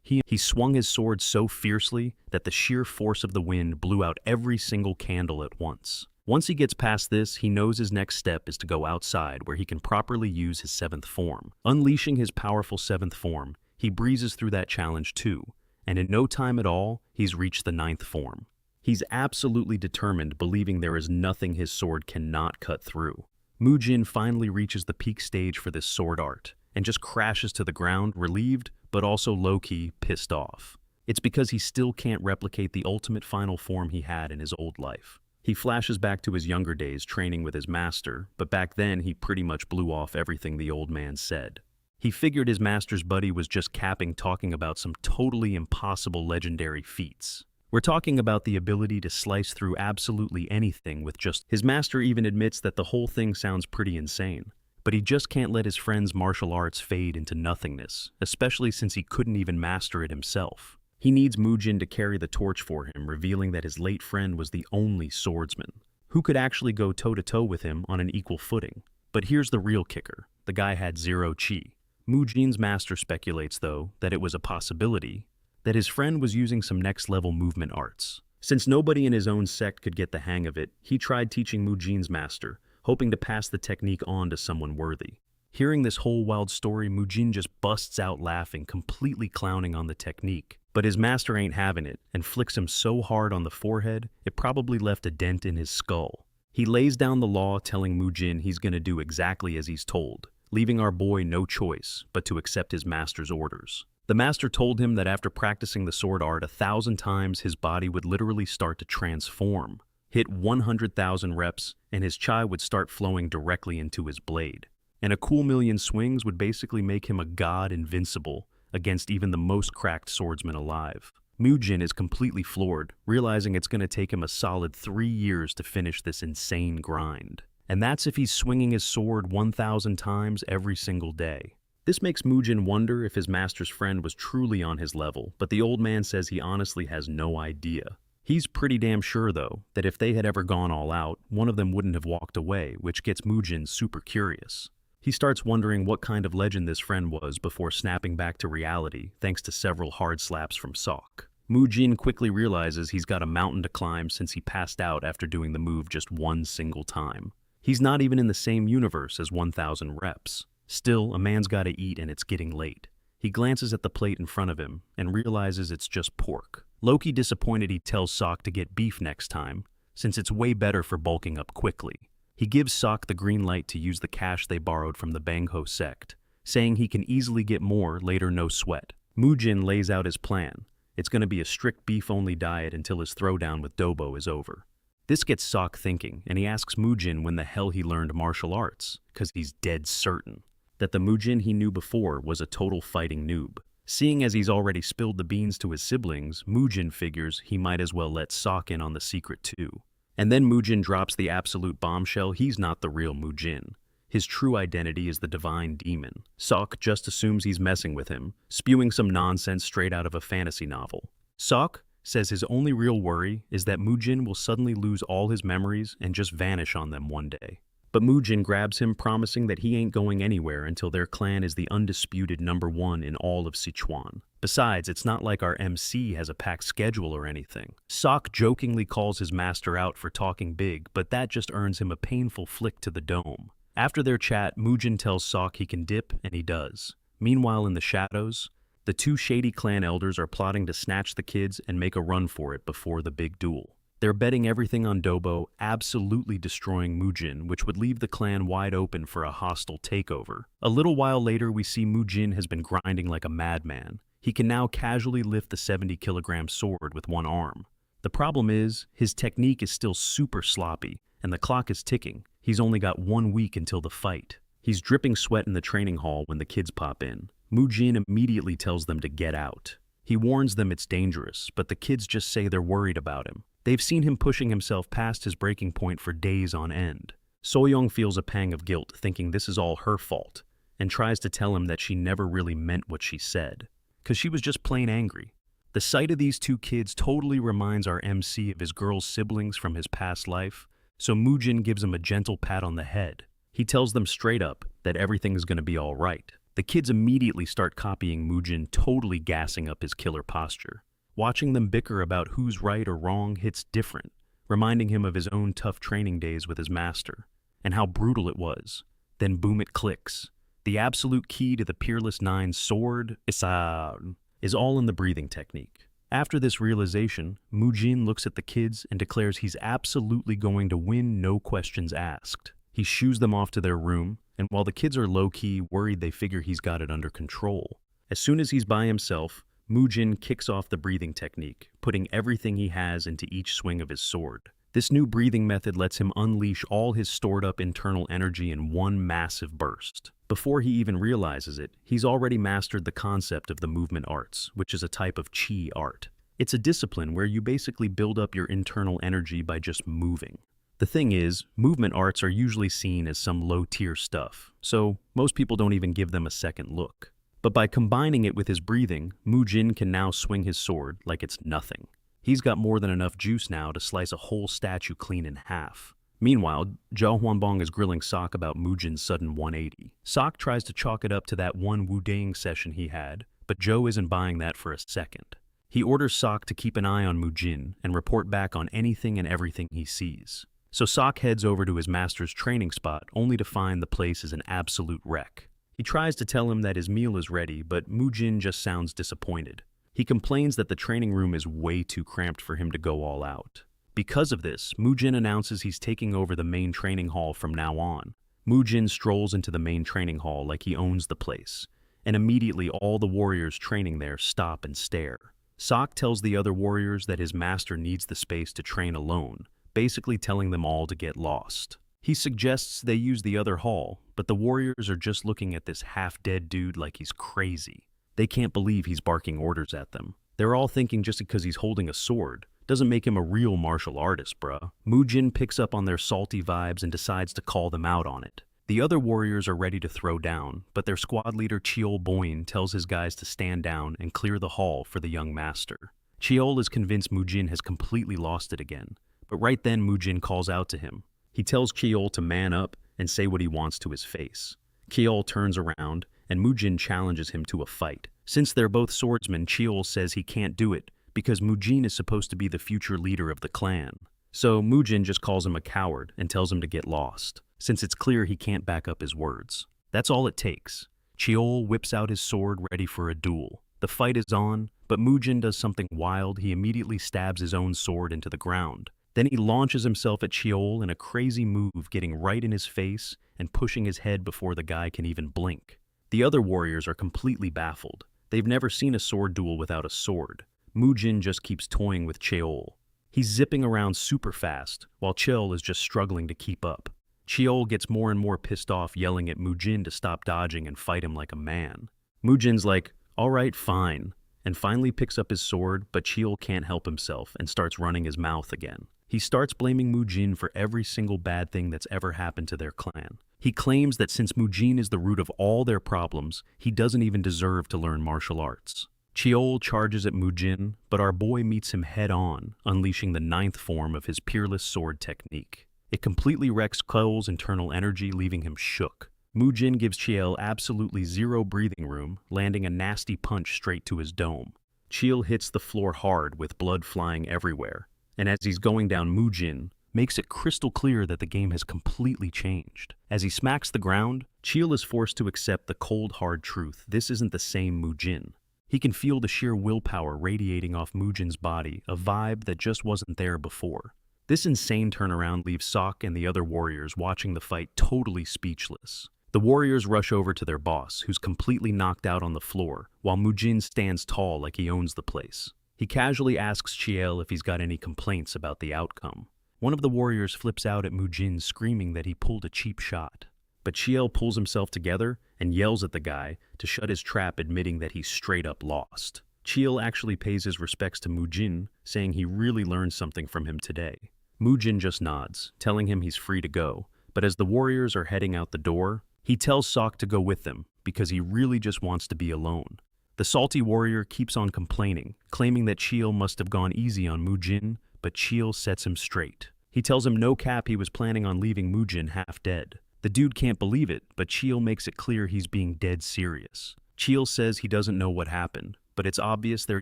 he swung his sword so fiercely that the sheer force of the wind blew out every single candle at once. Once he gets past this, he knows his next step is to go outside where he can properly use his seventh form. Unleashing his powerful seventh form, he breezes through that challenge too, and in no time at all, he's reached the ninth form. He's absolutely determined, believing there is nothing his sword cannot cut through. Mujin finally reaches the peak stage for this sword art, and just crashes to the ground, relieved, but also low-key pissed off. It's because he still can't replicate the ultimate final form he had in his old life. He flashes back to his younger days training with his master, but back then he pretty much blew off everything the old man said. He figured his master's buddy was just capping, talking about some totally impossible legendary feats. We're talking about the ability to slice through absolutely anything with just... His master even admits that the whole thing sounds pretty insane, but he just can't let his friend's martial arts fade into nothingness, especially since he couldn't even master it himself. He needs Mujin to carry the torch for him, revealing that his late friend was the only swordsman who could actually go toe-to-toe with him on an equal footing. But here's the real kicker. The guy had zero chi. Mujin's master speculates, though, that it was a possibility that his friend was using some next-level movement arts. Since nobody in his own sect could get the hang of it, he tried teaching Mujin's master, hoping to pass the technique on to someone worthy. Hearing this whole wild story, Mujin just busts out laughing, completely clowning on the technique. But his master ain't having it, and flicks him so hard on the forehead, it probably left a dent in his skull. He lays down the law, telling Mujin he's gonna do exactly as he's told, leaving our boy no choice but to accept his master's orders. The master told him that after practicing the sword art 1,000 times, his body would literally start to transform. Hit 100,000 reps, and his chi would start flowing directly into his blade. And a cool million swings would basically make him a god, invincible against even the most cracked swordsman alive. Mujin is completely floored, realizing it's going to take him a solid 3 years to finish this insane grind. And that's if he's swinging his sword 1,000 times every single day. This makes Mujin wonder if his master's friend was truly on his level, but the old man says he honestly has no idea. He's pretty damn sure, though, that if they had ever gone all out, one of them wouldn't have walked away, which gets Mujin super curious. He starts wondering what kind of legend this friend was before snapping back to reality, thanks to several hard slaps from Sect. Mujin quickly realizes he's got a mountain to climb since he passed out after doing the move just one single time. He's not even in the same universe as 1,000 reps. Still, a man's gotta eat and it's getting late. He glances at the plate in front of him and realizes it's just pork. Loki, disappointed, he tells Sect to get beef next time, since it's way better for bulking up quickly. He gives Sect the green light to use the cash they borrowed from the Manhua sect, saying he can easily get more later, no sweat. Mujin lays out his plan. It's going to be a strict beef-only diet until his throwdown with Dobo is over. This gets Sect thinking, and he asks Mujin when the hell he learned martial arts, because he's dead certain that the Mujin he knew before was a total fighting noob. Seeing as he's already spilled the beans to his siblings, Mujin figures he might as well let Sect in on the secret too. And then Mujin drops the absolute bombshell: he's not the real Mujin. His true identity is the divine demon. Sect just assumes he's messing with him, spewing some nonsense straight out of a fantasy novel. Sect says his only real worry is that Mujin will suddenly lose all his memories and just vanish on them one day. But Mujin grabs him, promising that he ain't going anywhere until their clan is the undisputed #1 in all of Sichuan. Besides, it's not like our MC has a packed schedule or anything. Sect jokingly calls his master out for talking big, but that just earns him a painful flick to the dome. After their chat, Mujin tells Sect he can dip, and he does. Meanwhile, in the shadows, the two shady clan elders are plotting to snatch the kids and make a run for it before the big duel. They're betting everything on Dobo absolutely destroying Mujin, which would leave the clan wide open for a hostile takeover. A little while later, we see Mujin has been grinding like a madman. He can now casually lift the 70-kilogram sword with one arm. The problem is, his technique is still super sloppy, and the clock is ticking. He's only got 1 week until the fight. He's dripping sweat in the training hall when the kids pop in. Mujin immediately tells them to get out. He warns them it's dangerous, but the kids just say they're worried about him. They've seen him pushing himself past his breaking point for days on end. Soyoung feels a pang of guilt, thinking this is all her fault, and tries to tell him that she never really meant what she said, because she was just plain angry. The sight of these two kids totally reminds our MC of his girl's siblings from his past life, so Mujin gives him a gentle pat on the head. He tells them straight up that everything's going to be all right. The kids immediately start copying Mujin, totally gassing up his killer posture. Watching them bicker about who's right or wrong hits different, reminding him of his own tough training days with his master, and how brutal it was. Then boom, it clicks. The absolute key to the Peerless Nine's sword is all in the breathing technique. After this realization, Mujin looks at the kids and declares he's absolutely going to win, no questions asked. He shoos them off to their room, and while the kids are low-key worried, they figure he's got it under control. As soon as he's by himself, Mujin kicks off the breathing technique, putting everything he has into each swing of his sword. This new breathing method lets him unleash all his stored-up internal energy in one massive burst. Before he even realizes it, he's already mastered the concept of the movement arts, which is a type of chi art. It's a discipline where you basically build up your internal energy by just moving. The thing is, movement arts are usually seen as some low-tier stuff, so most people don't even give them a second look. But by combining it with his breathing, Mujin can now swing his sword like it's nothing. He's got more than enough juice now to slice a whole statue clean in half. Meanwhile, Zhao Huanbong is grilling Sok about Mujin's sudden 180. Sok tries to chalk it up to that one Wu-Dang session he had, but Zhou isn't buying that for a second. He orders Sok to keep an eye on Mujin and report back on anything and everything he sees. So Sok heads over to his master's training spot only to find the place is an absolute wreck. He tries to tell him that his meal is ready, but Mujin just sounds disappointed. He complains that the training room is way too cramped for him to go all out. Because of this, Mujin announces he's taking over the main training hall from now on. Mujin strolls into the main training hall like he owns the place, and immediately all the warriors training there stop and stare. Sok tells the other warriors that his master needs the space to train alone, basically telling them all to get lost. He suggests they use the other hall, but the warriors are just looking at this half-dead dude like he's crazy. They can't believe he's barking orders at them. They're all thinking just because he's holding a sword doesn't make him a real martial artist, bruh. Mujin picks up on their salty vibes and decides to call them out on it. The other warriors are ready to throw down, but their squad leader Chiol Boyin tells his guys to stand down and clear the hall for the young master. Chiol is convinced Mujin has completely lost it again, but right then Mujin calls out to him. He tells Chiol to man up and say what he wants to his face. Chiol turns around, and Mujin challenges him to a fight. Since they're both swordsmen, Chiol says he can't do it, because Mujin is supposed to be the future leader of the clan. So Mujin just calls him a coward and tells him to get lost, since it's clear he can't back up his words. That's all it takes. Chiol whips out his sword ready for a duel. The fight is on, but Mujin does something wild. He immediately stabs his own sword into the ground. Then he launches himself at Chiol in a crazy move, getting right in his face and pushing his head before the guy can even blink. The other warriors are completely baffled. They've never seen a sword duel without a sword. Mujin just keeps toying with Chiol. He's zipping around super fast, while Chiol is just struggling to keep up. Chiol gets more and more pissed off, yelling at Mujin to stop dodging and fight him like a man. Mujin's like, all right, fine, and finally picks up his sword, but Chiol can't help himself and starts running his mouth again. He starts blaming Mujin for every single bad thing that's ever happened to their clan. He claims that since Mujin is the root of all their problems, he doesn't even deserve to learn martial arts. Chiol charges at Mujin, but our boy meets him head-on, unleashing the 9th form of his peerless sword technique. It completely wrecks Chiol's internal energy, leaving him shook. Mujin gives Chiol absolutely zero breathing room, landing a nasty punch straight to his dome. Chiol hits the floor hard with blood flying everywhere, and as he's going down, Mujin makes it crystal clear that the game has completely changed. As he smacks the ground, Chiol is forced to accept the cold, hard truth. This isn't the same Mujin. He can feel the sheer willpower radiating off Mujin's body, a vibe that just wasn't there before. This insane turnaround leaves Sok and the other warriors watching the fight totally speechless. The warriors rush over to their boss, who's completely knocked out on the floor, while Mujin stands tall like he owns the place. He casually asks Chiol if he's got any complaints about the outcome. One of the warriors flips out at Mujin, screaming that he pulled a cheap shot. But Chiol pulls himself together and yells at the guy to shut his trap, admitting that he's straight up lost. Chiol actually pays his respects to Mujin, saying he really learned something from him today. Mujin just nods, telling him he's free to go, but as the warriors are heading out the door, he tells Sok to go with them because he really just wants to be alone. The salty warrior keeps on complaining, claiming that Chiol must have gone easy on Mujin, but Chiol sets him straight. He tells him no cap he was planning on leaving Mujin half dead. The dude can't believe it, but Chiol makes it clear he's being dead serious. Chiol says he doesn't know what happened, but it's obvious their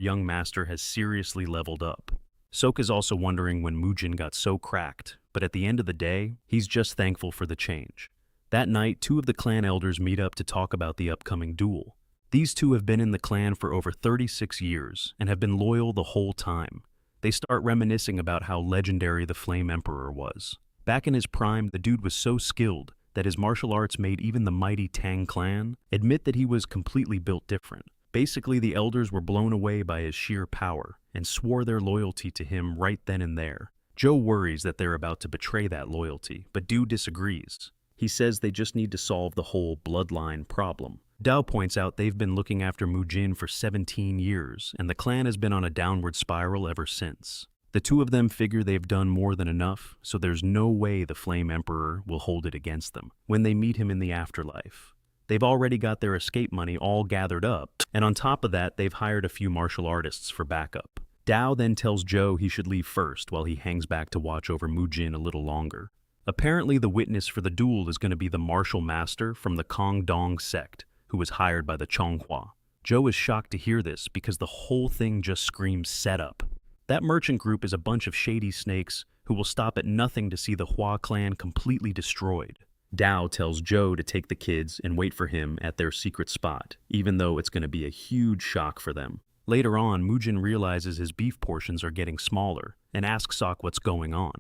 young master has seriously leveled up. Sok is also wondering when Mujin got so cracked, but at the end of the day, he's just thankful for the change. That night, 2 of the clan elders meet up to talk about the upcoming duel. These 2 have been in the clan for over 36 years and have been loyal the whole time. They start reminiscing about how legendary the Flame Emperor was. Back in his prime, the dude was so skilled that his martial arts made even the mighty Tang clan admit that he was completely built different. Basically, the elders were blown away by his sheer power and swore their loyalty to him right then and there. Joe worries that they're about to betray that loyalty, but Du disagrees. He says they just need to solve the whole bloodline problem. Dao points out they've been looking after Mujin for 17 years, and the clan has been on a downward spiral ever since. The 2 of them figure they've done more than enough, so there's no way the Flame Emperor will hold it against them when they meet him in the afterlife. They've already got their escape money all gathered up, and on top of that, they've hired a few martial artists for backup. Dao then tells Joe he should leave first while he hangs back to watch over Mujin a little longer. Apparently, the witness for the duel is going to be the martial master from the Kongdong Sect, who was hired by the Chonghua. Joe is shocked to hear this because the whole thing just screams setup. That merchant group is a bunch of shady snakes who will stop at nothing to see the Hua clan completely destroyed. Dao tells Joe to take the kids and wait for him at their secret spot, even though it's going to be a huge shock for them. Later on, Mujin realizes his beef portions are getting smaller and asks Sok what's going on.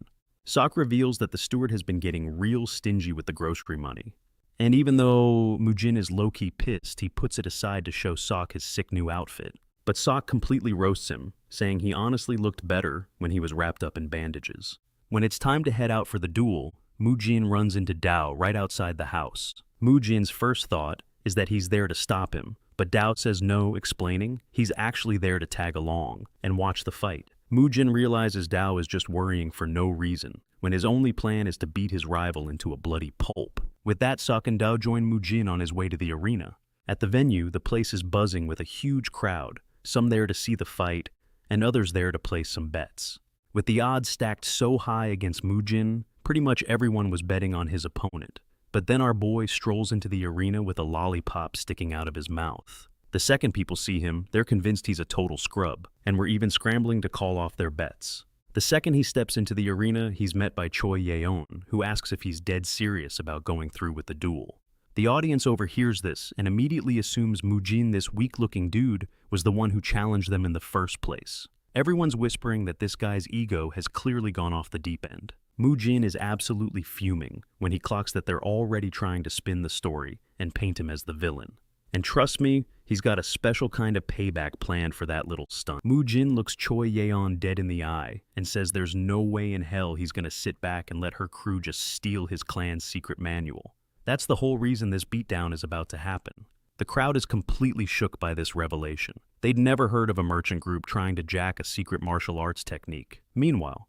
Sok reveals that the steward has been getting real stingy with the grocery money. And even though Mujin is low-key pissed, he puts it aside to show Sok his sick new outfit. But Sok completely roasts him, saying he honestly looked better when he was wrapped up in bandages. When it's time to head out for the duel, Mujin runs into Dao right outside the house. Mujin's first thought is that he's there to stop him, but Dao says no, explaining he's actually there to tag along and watch the fight. Mujin realizes Dao is just worrying for no reason, when his only plan is to beat his rival into a bloody pulp. With that, Sok and Dao join Mujin on his way to the arena. At the venue, the place is buzzing with a huge crowd, some there to see the fight, and others there to place some bets. With the odds stacked so high against Mujin, pretty much everyone was betting on his opponent. But then our boy strolls into the arena with a lollipop sticking out of his mouth. The second people see him, they're convinced he's a total scrub, and were even scrambling to call off their bets. The second he steps into the arena, he's met by Choi Yeon, who asks if he's dead serious about going through with the duel. The audience overhears this and immediately assumes Mujin, this weak-looking dude, was the one who challenged them in the first place. Everyone's whispering that this guy's ego has clearly gone off the deep end. Mujin is absolutely fuming when he clocks that they're already trying to spin the story and paint him as the villain. And trust me, he's got a special kind of payback planned for that little stunt. Mujin looks Choi Yeon dead in the eye and says there's no way in hell he's gonna sit back and let her crew just steal his clan's secret manual. That's the whole reason this beatdown is about to happen. The crowd is completely shook by this revelation. They'd never heard of a merchant group trying to jack a secret martial arts technique. Meanwhile,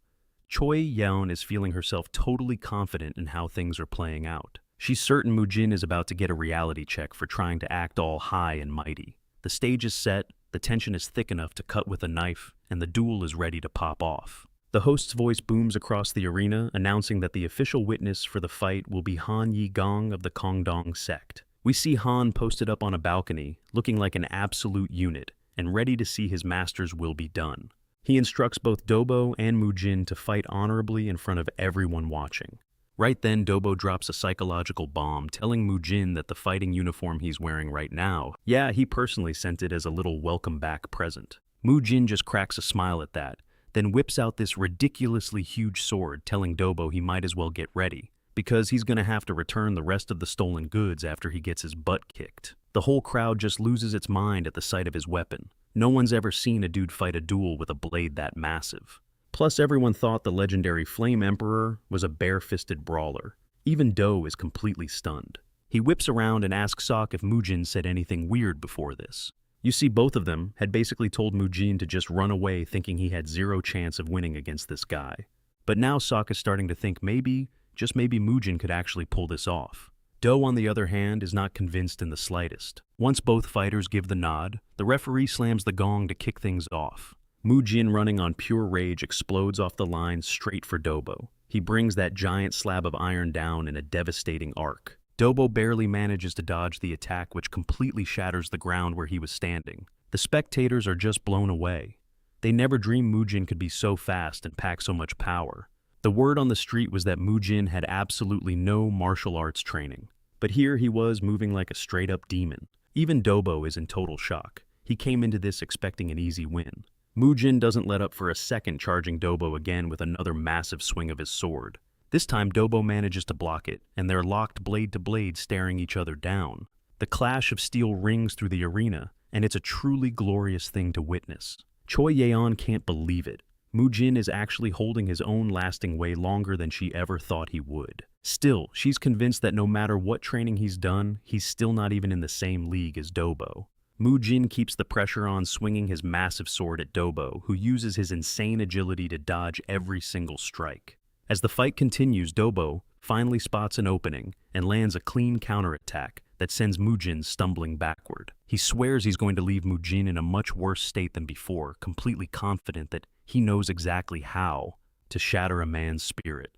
Choi Yeon is feeling herself totally confident in how things are playing out. She's certain Mujin is about to get a reality check for trying to act all high and mighty. The stage is set, the tension is thick enough to cut with a knife, and the duel is ready to pop off. The host's voice booms across the arena, announcing that the official witness for the fight will be Han Yi-gong of the Kongdong Sect. We see Han posted up on a balcony, looking like an absolute unit, and ready to see his master's will be done. He instructs both Dobo and Mujin to fight honorably in front of everyone watching. Right then, Dobo drops a psychological bomb, telling Mujin that the fighting uniform he's wearing right now, yeah, he personally sent it as a little welcome back present. Mujin just cracks a smile at that, then whips out this ridiculously huge sword, telling Dobo he might as well get ready, because he's gonna have to return the rest of the stolen goods after he gets his butt kicked. The whole crowd just loses its mind at the sight of his weapon. No one's ever seen a dude fight a duel with a blade that massive. Plus, everyone thought the legendary Flame Emperor was a bare-fisted brawler. Even Do is completely stunned. He whips around and asks Sok if Mujin said anything weird before this. You see, both of them had basically told Mujin to just run away, thinking he had zero chance of winning against this guy. But now Sok is starting to think maybe, just maybe Mujin could actually pull this off. Do, on the other hand, is not convinced in the slightest. Once both fighters give the nod, the referee slams the gong to kick things off. Mujin, running on pure rage, explodes off the line straight for Dobo. He brings that giant slab of iron down in a devastating arc. Dobo barely manages to dodge the attack, which completely shatters the ground where he was standing. The spectators are just blown away. They never dreamed Mujin could be so fast and pack so much power. The word on the street was that Mujin had absolutely no martial arts training. But here he was, moving like a straight-up demon. Even Dobo is in total shock. He came into this expecting an easy win. Mujin doesn't let up for a second, charging Dobo again with another massive swing of his sword. This time, Dobo manages to block it, and they're locked blade to blade, staring each other down. The clash of steel rings through the arena, and it's a truly glorious thing to witness. Choi Yeon can't believe it. Mujin is actually holding his own lasting way longer than she ever thought he would. Still, she's convinced that no matter what training he's done, he's still not even in the same league as Dobo. Mujin keeps the pressure on, swinging his massive sword at Dobo, who uses his insane agility to dodge every single strike. As the fight continues, Dobo finally spots an opening and lands a clean counterattack that sends Mujin stumbling backward. He swears he's going to leave Mujin in a much worse state than before, completely confident that he knows exactly how to shatter a man's spirit.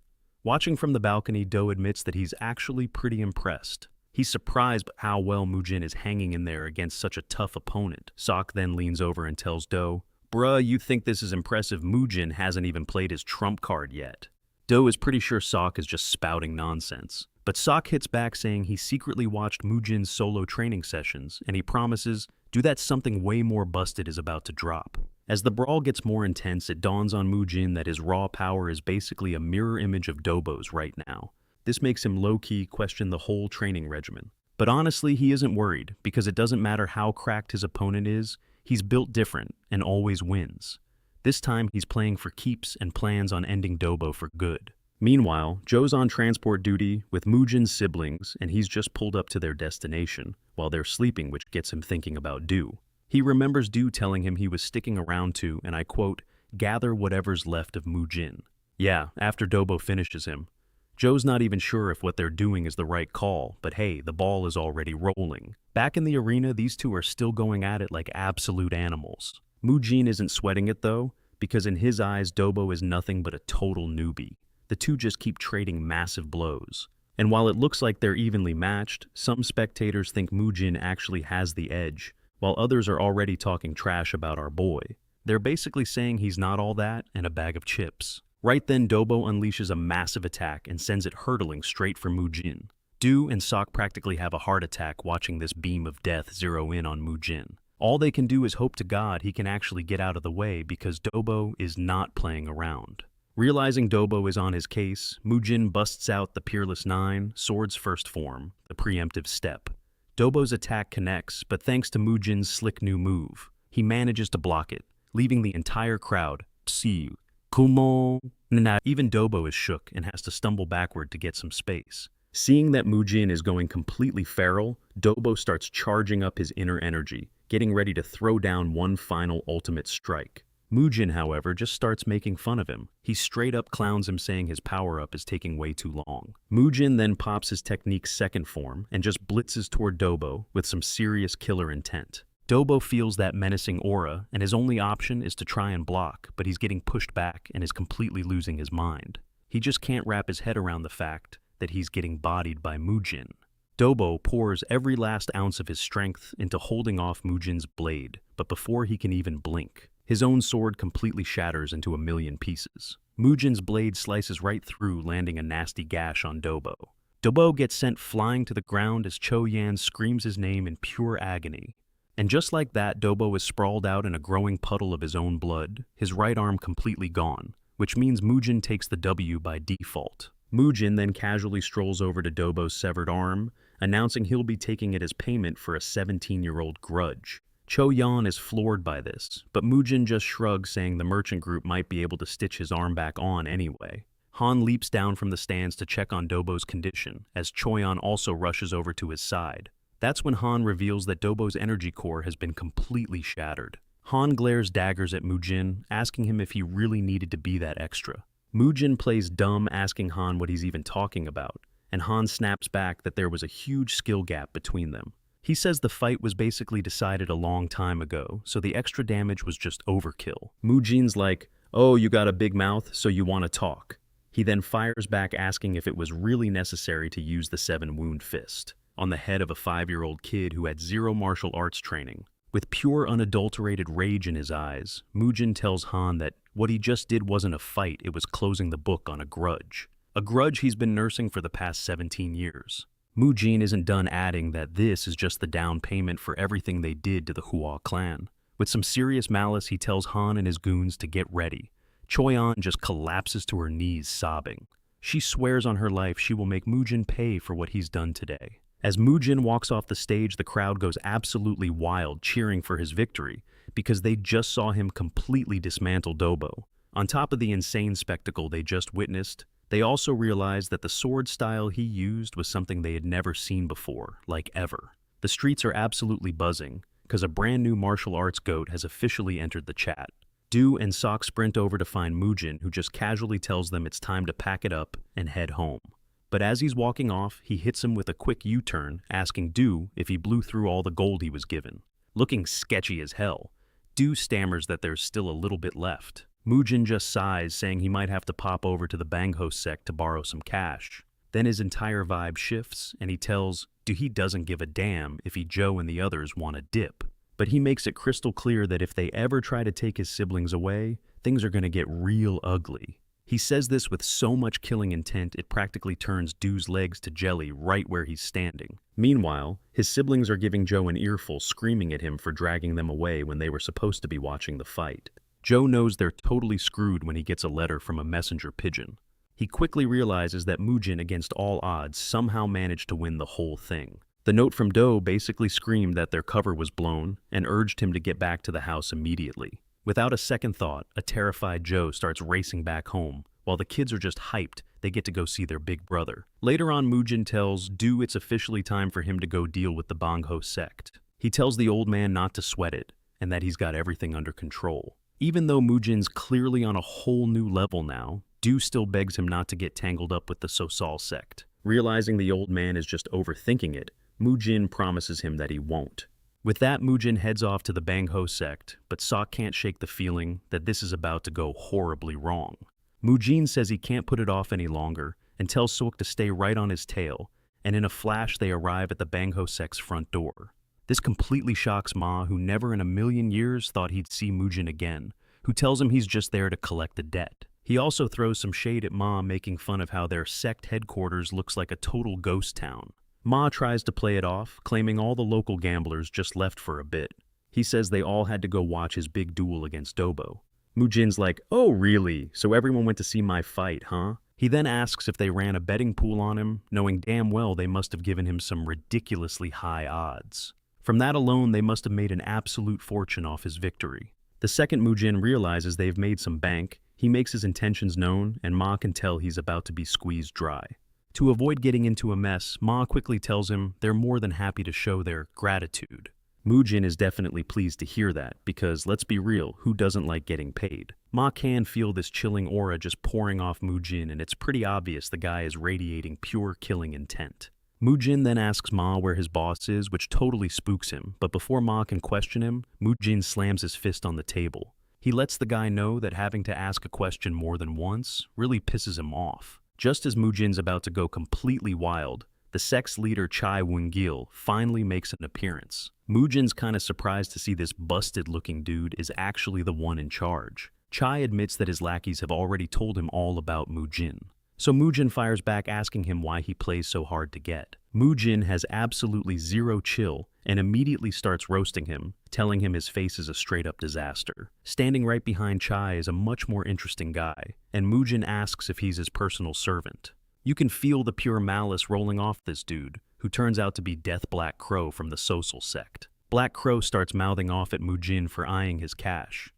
Watching from the balcony, Do admits that he's actually pretty impressed. He's surprised by how well Mujin is hanging in there against such a tough opponent. Sok then leans over and tells Do, "Bruh, you think this is impressive? Mujin hasn't even played his trump card yet." Do is pretty sure Sok is just spouting nonsense. But Sok hits back saying he secretly watched Mujin's solo training sessions, and he promises, "Dude, that's something way more busted is about to drop." As the brawl gets more intense, it dawns on Mujin that his raw power is basically a mirror image of Dobo's right now. This makes him low-key question the whole training regimen. But honestly, he isn't worried, because it doesn't matter how cracked his opponent is, he's built different and always wins. This time, he's playing for keeps and plans on ending Dobo for good. Meanwhile, Joe's on transport duty with Mujin's siblings, and he's just pulled up to their destination while they're sleeping, which gets him thinking about Do. He remembers Do telling him he was sticking around to, and I quote, "gather whatever's left of Mujin." Yeah, after Dobo finishes him. Joe's not even sure if what they're doing is the right call, but hey, the ball is already rolling. Back in the arena, these two are still going at it like absolute animals. Mujin isn't sweating it though, because in his eyes, Dobo is nothing but a total newbie. The two just keep trading massive blows. And while it looks like they're evenly matched, some spectators think Mujin actually has the edge, while others are already talking trash about our boy. They're basically saying he's not all that and a bag of chips. Right then, Dobo unleashes a massive attack and sends it hurtling straight for Mujin. Do and Sok practically have a heart attack watching this beam of death zero in on Mujin. All they can do is hope to God he can actually get out of the way because Dobo is not playing around. Realizing Dobo is on his case, Mujin busts out the Peerless Nine, Sword's first form, the preemptive step. Dobo's attack connects, but thanks to Mujin's slick new move, he manages to block it, leaving the entire crowd, "See, Kumo." Even Dobo is shook and has to stumble backward to get some space. Seeing that Mujin is going completely feral, Dobo starts charging up his inner energy, getting ready to throw down one final ultimate strike. Mujin, however, just starts making fun of him. He straight up clowns him, saying his power-up is taking way too long. Mujin then pops his technique's second form and just blitzes toward Dobo with some serious killer intent. Dobo feels that menacing aura, and his only option is to try and block, but he's getting pushed back and is completely losing his mind. He just can't wrap his head around the fact that he's getting bodied by Mujin. Dobo pours every last ounce of his strength into holding off Mujin's blade, but before he can even blink, his own sword completely shatters into a million pieces. Mujin's blade slices right through, landing a nasty gash on Dobo. Dobo gets sent flying to the ground as Cho Yan screams his name in pure agony. And just like that, Dobo is sprawled out in a growing puddle of his own blood, his right arm completely gone, which means Mujin takes the W by default. Mujin then casually strolls over to Dobo's severed arm, announcing he'll be taking it as payment for a 17-year-old grudge. Cho Yan is floored by this, but Mujin just shrugs, saying the merchant group might be able to stitch his arm back on anyway. Han leaps down from the stands to check on Dobo's condition, as Cho Yan also rushes over to his side. That's when Han reveals that Dobo's energy core has been completely shattered. Han glares daggers at Mujin, asking him if he really needed to be that extra. Mujin plays dumb, asking Han what he's even talking about, and Han snaps back that there was a huge skill gap between them. He says the fight was basically decided a long time ago, so the extra damage was just overkill. Mujin's like, "Oh, you got a big mouth, so you want to talk." He then fires back, asking if it was really necessary to use the 7-wound fist on the head of a 5-year-old kid who had zero martial arts training. With pure unadulterated rage in his eyes, Mujin tells Han that what he just did wasn't a fight, it was closing the book on a grudge. A grudge he's been nursing for the past 17 years. Mujin isn't done, adding that this is just the down payment for everything they did to the Hua clan. With some serious malice, he tells Han and his goons to get ready. Cho Yan just collapses to her knees, sobbing. She swears on her life she will make Mujin pay for what he's done today. As Mujin walks off the stage, the crowd goes absolutely wild, cheering for his victory, because they just saw him completely dismantle Dobo. On top of the insane spectacle they just witnessed, they also realized that the sword style he used was something they had never seen before, like ever. The streets are absolutely buzzing, because a brand new martial arts goat has officially entered the chat. Do and Sok sprint over to find Mujin, who just casually tells them it's time to pack it up and head home. But as he's walking off, he hits him with a quick U-turn, asking Do if he blew through all the gold he was given. Looking sketchy as hell, Do stammers that there's still a little bit left. Mujin just sighs, saying he might have to pop over to the Bangho sect to borrow some cash. Then his entire vibe shifts, and he tells he doesn't give a damn if Joe and the others want a dip. But he makes it crystal clear that if they ever try to take his siblings away, things are going to get real ugly. He says this with so much killing intent it practically turns Do's legs to jelly right where he's standing. Meanwhile, his siblings are giving Joe an earful, screaming at him for dragging them away when they were supposed to be watching the fight. Joe knows they're totally screwed when he gets a letter from a messenger pigeon. He quickly realizes that Mujin, against all odds, somehow managed to win the whole thing. The note from Do basically screamed that their cover was blown and urged him to get back to the house immediately. Without a second thought, a terrified Joe starts racing back home. While the kids are just hyped, they get to go see their big brother. Later on, Mujin tells Do it's officially time for him to go deal with the Bangho sect. He tells the old man not to sweat it, and that he's got everything under control. Even though Mujin's clearly on a whole new level now, Do still begs him not to get tangled up with the Sosal sect. Realizing the old man is just overthinking it, Mujin promises him that he won't. With that, Mujin heads off to the Bangho sect, but Sok can't shake the feeling that this is about to go horribly wrong. Mujin says he can't put it off any longer and tells Sok to stay right on his tail, and in a flash they arrive at the Bangho sect's front door. This completely shocks Ma, who never in a million years thought he'd see Mujin again, who tells him he's just there to collect a debt. He also throws some shade at Ma, making fun of how their sect headquarters looks like a total ghost town. Ma tries to play it off, claiming all the local gamblers just left for a bit. He says they all had to go watch his big duel against Dobo. Mujin's like, "Oh really? So everyone went to see my fight, huh?" He then asks if they ran a betting pool on him, knowing damn well they must have given him some ridiculously high odds. From that alone, they must have made an absolute fortune off his victory. The second Mujin realizes they've made some bank, he makes his intentions known, and Ma can tell he's about to be squeezed dry. To avoid getting into a mess, Ma quickly tells him they're more than happy to show their gratitude. Mujin is definitely pleased to hear that, because let's be real, who doesn't like getting paid? Ma can feel this chilling aura just pouring off Mujin, and it's pretty obvious the guy is radiating pure killing intent. Mujin then asks Ma where his boss is, which totally spooks him, but before Ma can question him, Mujin slams his fist on the table. He lets the guy know that having to ask a question more than once really pisses him off. Just as Mujin's about to go completely wild, the sect's leader Chai Wungil finally makes an appearance. Mujin's kinda surprised to see this busted-looking dude is actually the one in charge. Chai admits that his lackeys have already told him all about Mujin. So Mujin fires back, asking him why he plays so hard to get. Mujin has absolutely zero chill and immediately starts roasting him, telling him his face is a straight-up disaster. Standing right behind Chai is a much more interesting guy, and Mujin asks if he's his personal servant. You can feel the pure malice rolling off this dude, who turns out to be Death Black Crow from the Sosal sect. Black Crow starts mouthing off at Mujin for eyeing his cash.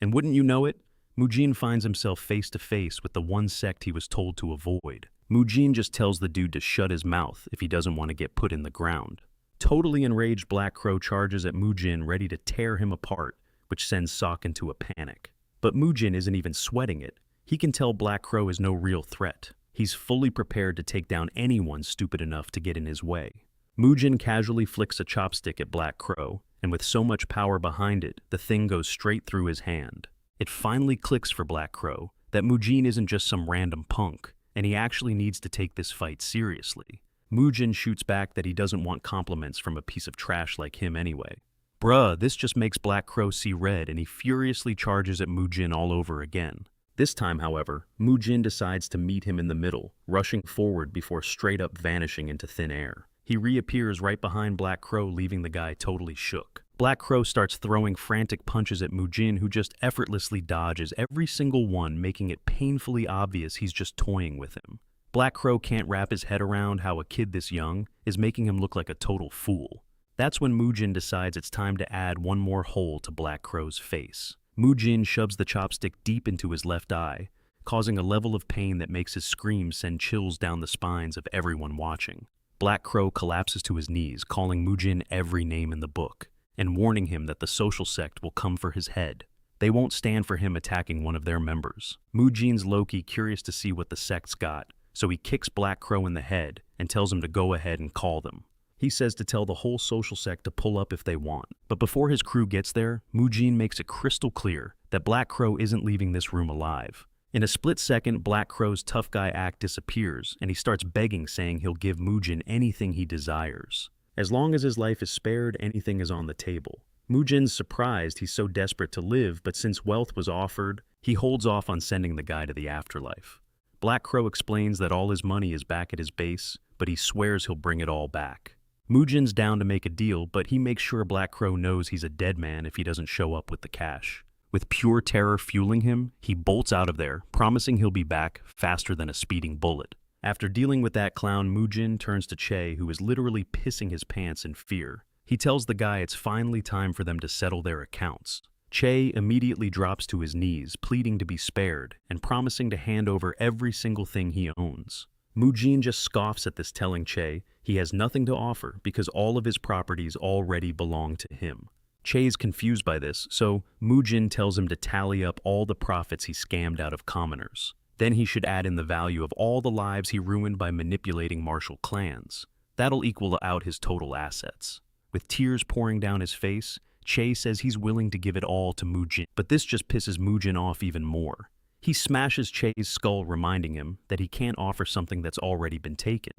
And wouldn't you know it, Mujin finds himself face to face with the one sect he was told to avoid. Mujin just tells the dude to shut his mouth if he doesn't want to get put in the ground. Totally enraged, Black Crow charges at Mujin, ready to tear him apart, which sends Sok into a panic. But Mujin isn't even sweating it. He can tell Black Crow is no real threat. He's fully prepared to take down anyone stupid enough to get in his way. Mujin casually flicks a chopstick at Black Crow, and with so much power behind it, the thing goes straight through his hand. It finally clicks for Black Crow that Mujin isn't just some random punk, and he actually needs to take this fight seriously. Mujin shoots back that he doesn't want compliments from a piece of trash like him anyway. Bruh, this just makes Black Crow see red, and he furiously charges at Mujin all over again. This time, however, Mujin decides to meet him in the middle, rushing forward before straight up vanishing into thin air. He reappears right behind Black Crow, leaving the guy totally shook. Black Crow starts throwing frantic punches at Mujin, who just effortlessly dodges every single one, making it painfully obvious he's just toying with him. Black Crow can't wrap his head around how a kid this young is making him look like a total fool. That's when Mujin decides it's time to add one more hole to Black Crow's face. Mujin shoves the chopstick deep into his left eye, causing a level of pain that makes his screams send chills down the spines of everyone watching. Black Crow collapses to his knees, calling Mujin every name in the book, and warning him that the social sect will come for his head. They won't stand for him attacking one of their members. Mujin's low-key curious to see what the sect's got, so he kicks Black Crow in the head and tells him to go ahead and call them. He says to tell the whole social sect to pull up if they want. But before his crew gets there, Mujin makes it crystal clear that Black Crow isn't leaving this room alive. In a split second, Black Crow's tough guy act disappears, and he starts begging, saying he'll give Mujin anything he desires. As long as his life is spared, anything is on the table. Mujin's surprised he's so desperate to live, but since wealth was offered, he holds off on sending the guy to the afterlife. Black Crow explains that all his money is back at his base, but he swears he'll bring it all back. Mujin's down to make a deal, but he makes sure Black Crow knows he's a dead man if he doesn't show up with the cash. With pure terror fueling him, he bolts out of there, promising he'll be back faster than a speeding bullet. After dealing with that clown, Mujin turns to Che, who is literally pissing his pants in fear. He tells the guy it's finally time for them to settle their accounts. Che immediately drops to his knees, pleading to be spared, and promising to hand over every single thing he owns. Mujin just scoffs at this, telling Che he has nothing to offer because all of his properties already belong to him. Che's confused by this, so Mujin tells him to tally up all the profits he scammed out of commoners. Then he should add in the value of all the lives he ruined by manipulating martial clans. That'll equal out his total assets. With tears pouring down his face, Che says he's willing to give it all to Mujin, but this just pisses Mujin off even more. He smashes Che's skull, reminding him that he can't offer something that's already been taken.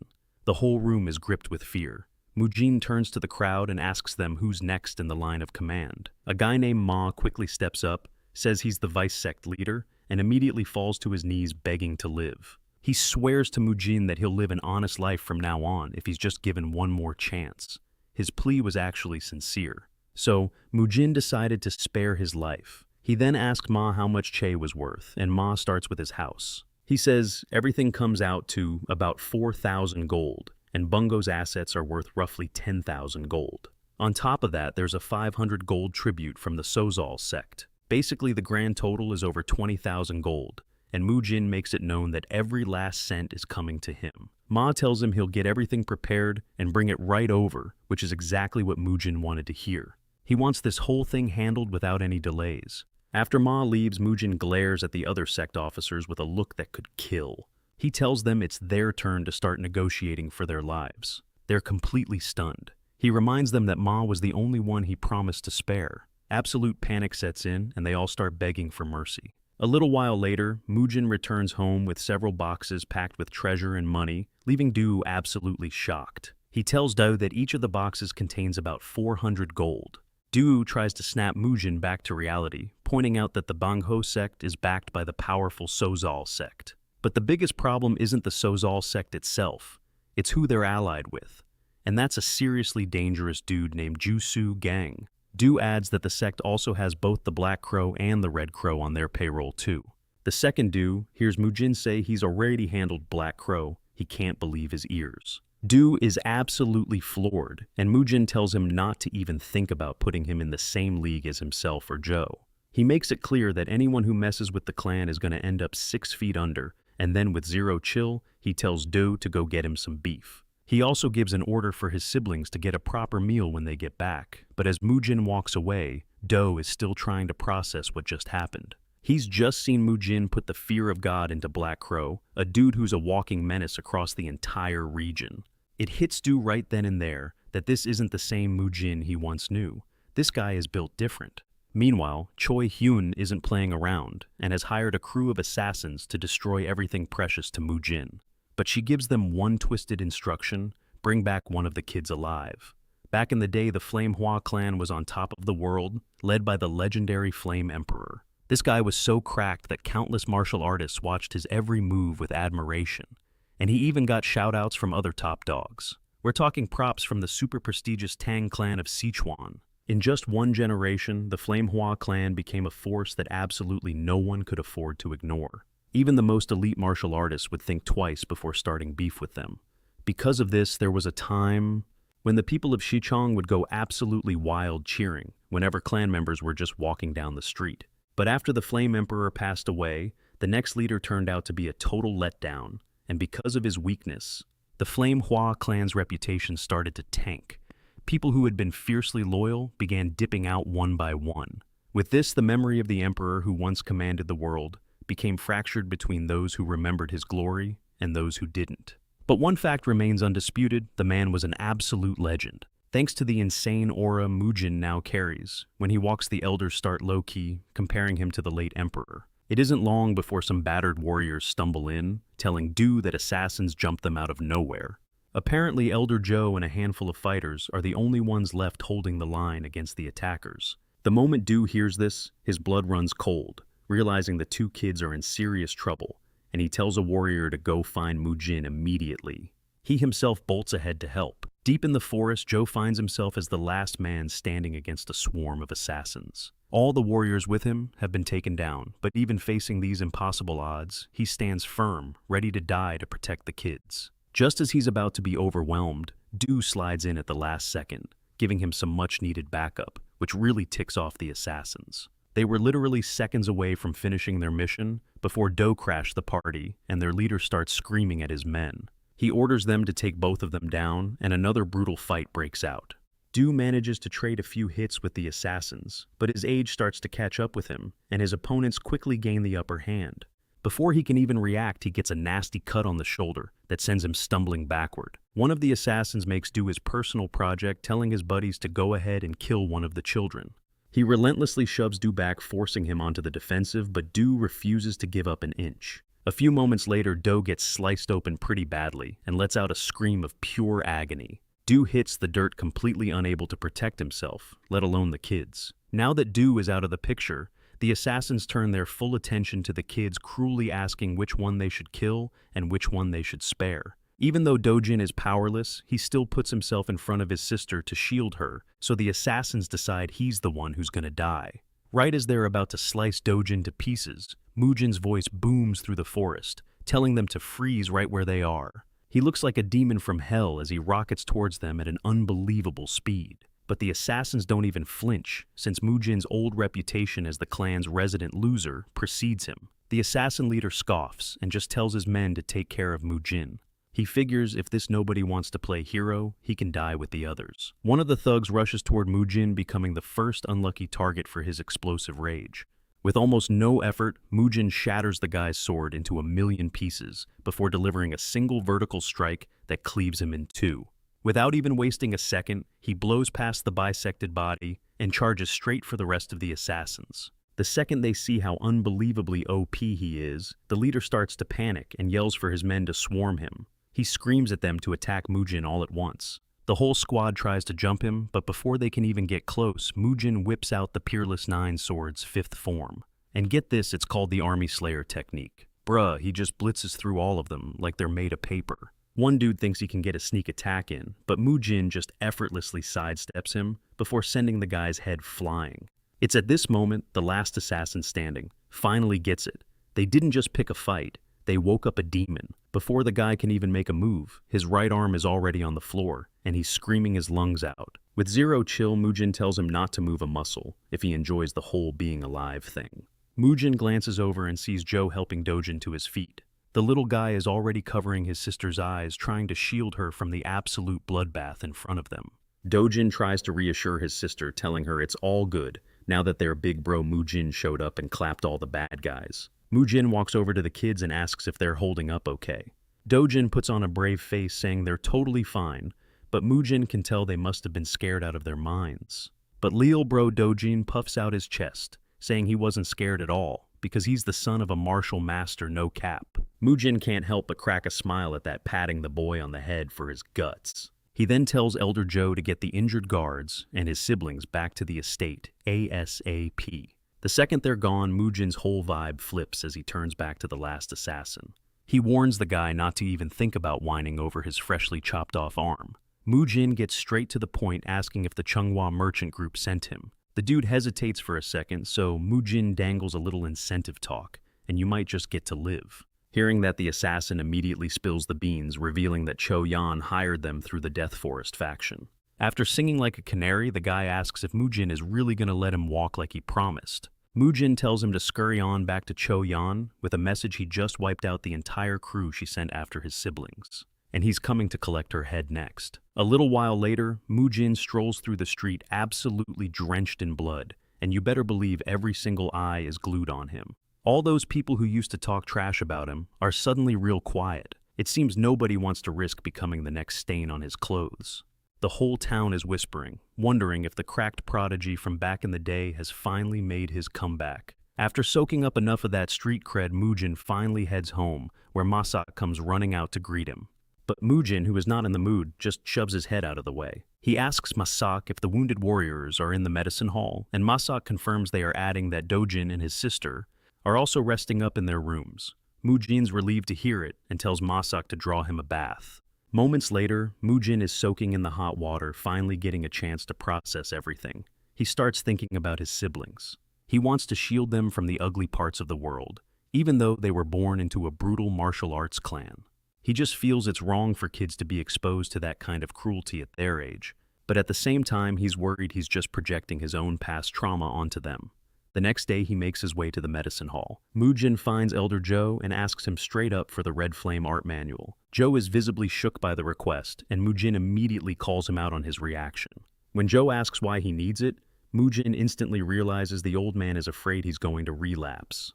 The whole room is gripped with fear. Mujin turns to the crowd and asks them who's next in the line of command. A guy named Ma quickly steps up, says he's the vice sect leader, and immediately falls to his knees begging to live. He swears to Mujin that he'll live an honest life from now on if he's just given one more chance. His plea was actually sincere. So, Mujin decided to spare his life. He then asked Ma how much Che was worth, and Ma starts with his house. He says everything comes out to about 4,000 gold, and Bungo's assets are worth roughly 10,000 gold. On top of that, there's a 500 gold tribute from the Sozal Sect. Basically, the grand total is over 20,000 gold, and Mujin makes it known that every last cent is coming to him. Ma tells him he'll get everything prepared and bring it right over, which is exactly what Mujin wanted to hear. He wants this whole thing handled without any delays. After Ma leaves, Mujin glares at the other sect officers with a look that could kill. He tells them it's their turn to start negotiating for their lives. They're completely stunned. He reminds them that Ma was the only one he promised to spare. Absolute panic sets in, and they all start begging for mercy. A little while later, Mujin returns home with several boxes packed with treasure and money, leaving Du absolutely shocked. He tells Du that each of the boxes contains about 400 gold. Du tries to snap Mujin back to reality, pointing out that the Bangho sect is backed by the powerful Sozal sect. But the biggest problem isn't the Sozal sect itself, it's who they're allied with. And that's a seriously dangerous dude named Jusu Gang. Du adds that the sect also has both the Black Crow and the Red Crow on their payroll too. The second Du hears Mujin say he's already handled Black Crow. He can't believe his ears. Du is absolutely floored, and Mujin tells him not to even think about putting him in the same league as himself or Joe. He makes it clear that anyone who messes with the clan is going to end up 6 feet under, and then with zero chill, he tells Du to go get him some beef. He also gives an order for his siblings to get a proper meal when they get back, but as Mujin walks away, Du is still trying to process what just happened. He's just seen Mujin put the fear of God into Black Crow, a dude who's a walking menace across the entire region. It hits Du right then and there that this isn't the same Mujin he once knew. This guy is built different. Meanwhile, Choi Hyun isn't playing around and has hired a crew of assassins to destroy everything precious to Mujin. But she gives them one twisted instruction: bring back one of the kids alive. Back in the day, the Flame Hua clan was on top of the world, led by the legendary Flame Emperor. This guy was so cracked that countless martial artists watched his every move with admiration. And he even got shoutouts from other top dogs. We're talking props from the super prestigious Tang clan of Sichuan. In just one generation, the Flame Hua clan became a force that absolutely no one could afford to ignore. Even the most elite martial artists would think twice before starting beef with them. Because of this, there was a time when the people of Xichong would go absolutely wild cheering whenever clan members were just walking down the street. But after the Flame Emperor passed away, the next leader turned out to be a total letdown, and because of his weakness, the Flame Hua clan's reputation started to tank. People who had been fiercely loyal began dipping out one by one. With this, the memory of the emperor who once commanded the world became fractured between those who remembered his glory and those who didn't. But one fact remains undisputed: the man was an absolute legend. Thanks to the insane aura Mujin now carries, when he walks the elders start low-key, comparing him to the late emperor. It isn't long before some battered warriors stumble in, telling Du that assassins jumped them out of nowhere. Apparently, Elder Joe and a handful of fighters are the only ones left holding the line against the attackers. The moment Du hears this, his blood runs cold, realizing the two kids are in serious trouble, and he tells a warrior to go find Mujin immediately. He himself bolts ahead to help. Deep in the forest, Joe finds himself as the last man standing against a swarm of assassins. All the warriors with him have been taken down, but even facing these impossible odds, he stands firm, ready to die to protect the kids. Just as he's about to be overwhelmed, Du slides in at the last second, giving him some much-needed backup, which really ticks off the assassins. They were literally seconds away from finishing their mission before Do crashed the party and their leader starts screaming at his men. He orders them to take both of them down, and another brutal fight breaks out. Du manages to trade a few hits with the assassins, but his age starts to catch up with him, and his opponents quickly gain the upper hand. Before he can even react, he gets a nasty cut on the shoulder that sends him stumbling backward. One of the assassins makes Du his personal project, telling his buddies to go ahead and kill one of the children. He relentlessly shoves Du back, forcing him onto the defensive, but Du refuses to give up an inch. A few moments later, Do gets sliced open pretty badly and lets out a scream of pure agony. Du hits the dirt, completely unable to protect himself, let alone the kids. Now that Du is out of the picture, the assassins turn their full attention to the kids, cruelly asking which one they should kill and which one they should spare. Even though Dojin is powerless, he still puts himself in front of his sister to shield her, so the assassins decide he's the one who's gonna die. Right as they're about to slice Dojin to pieces, Mujin's voice booms through the forest, telling them to freeze right where they are. He looks like a demon from hell as he rockets towards them at an unbelievable speed. But the assassins don't even flinch, since Mujin's old reputation as the clan's resident loser precedes him. The assassin leader scoffs and just tells his men to take care of Mujin. He figures if this nobody wants to play hero, he can die with the others. One of the thugs rushes toward Mujin, becoming the first unlucky target for his explosive rage. With almost no effort, Mujin shatters the guy's sword into a million pieces before delivering a single vertical strike that cleaves him in two. Without even wasting a second, he blows past the bisected body and charges straight for the rest of the assassins. The second they see how unbelievably OP he is, the leader starts to panic and yells for his men to swarm him. He screams at them to attack Mujin all at once. The whole squad tries to jump him, but before they can even get close, Mujin whips out the Peerless Nine Sword's fifth form. And get this, it's called the Army Slayer technique. Bruh, he just blitzes through all of them like they're made of paper. One dude thinks he can get a sneak attack in, but Mujin just effortlessly sidesteps him before sending the guy's head flying. It's at this moment the last assassin standing finally gets it. They didn't just pick a fight, they woke up a demon. Before the guy can even make a move, his right arm is already on the floor, and he's screaming his lungs out. With zero chill, Mujin tells him not to move a muscle if he enjoys the whole being alive thing. Mujin glances over and sees Joe helping Dojin to his feet. The little guy is already covering his sister's eyes, trying to shield her from the absolute bloodbath in front of them. Dojin tries to reassure his sister, telling her it's all good now that their big bro Mujin showed up and clapped all the bad guys. Mujin walks over to the kids and asks if they're holding up okay. Dojin puts on a brave face, saying they're totally fine, but Mujin can tell they must have been scared out of their minds. But Lil Bro Dojin puffs out his chest, saying he wasn't scared at all, because he's the son of a martial master, no cap. Mujin can't help but crack a smile at that, patting the boy on the head for his guts. He then tells Elder Joe to get the injured guards and his siblings back to the estate ASAP. The second they're gone, Mujin's whole vibe flips as he turns back to the last assassin. He warns the guy not to even think about whining over his freshly chopped off arm. Mujin gets straight to the point, asking if the Chunghwa merchant group sent him. The dude hesitates for a second, so Mujin dangles a little incentive talk, and you might just get to live. Hearing that, the assassin immediately spills the beans, revealing that Cho Yan hired them through the Death Forest faction. After singing like a canary, the guy asks if Mujin is really going to let him walk like he promised. Mujin tells him to scurry on back to Cho Yan with a message he just wiped out the entire crew she sent after his siblings, and he's coming to collect her head next. A little while later, Mujin strolls through the street absolutely drenched in blood, and you better believe every single eye is glued on him. All those people who used to talk trash about him are suddenly real quiet, It seems nobody wants to risk becoming the next stain on his clothes. The whole town is whispering, wondering if the cracked prodigy from back in the day has finally made his comeback. After soaking up enough of that street cred, Mujin finally heads home, where Masak comes running out to greet him. But Mujin, who is not in the mood, just shoves his head out of the way. He asks Masak if the wounded warriors are in the medicine hall, and Masak confirms they are, adding that Dojin and his sister are also resting up in their rooms. Mujin's relieved to hear it and tells Masak to draw him a bath. Moments later, Mujin is soaking in the hot water, finally getting a chance to process everything. He starts thinking about his siblings. He wants to shield them from the ugly parts of the world, even though they were born into a brutal martial arts clan. He just feels it's wrong for kids to be exposed to that kind of cruelty at their age, but at the same time he's worried he's just projecting his own past trauma onto them. The next day he makes his way to the medicine hall. Mujin finds Elder Joe and asks him straight up for the Red Flame art manual. Joe is visibly shook by the request, and Mujin immediately calls him out on his reaction. When Joe asks why he needs it, Mujin instantly realizes the old man is afraid he's going to relapse.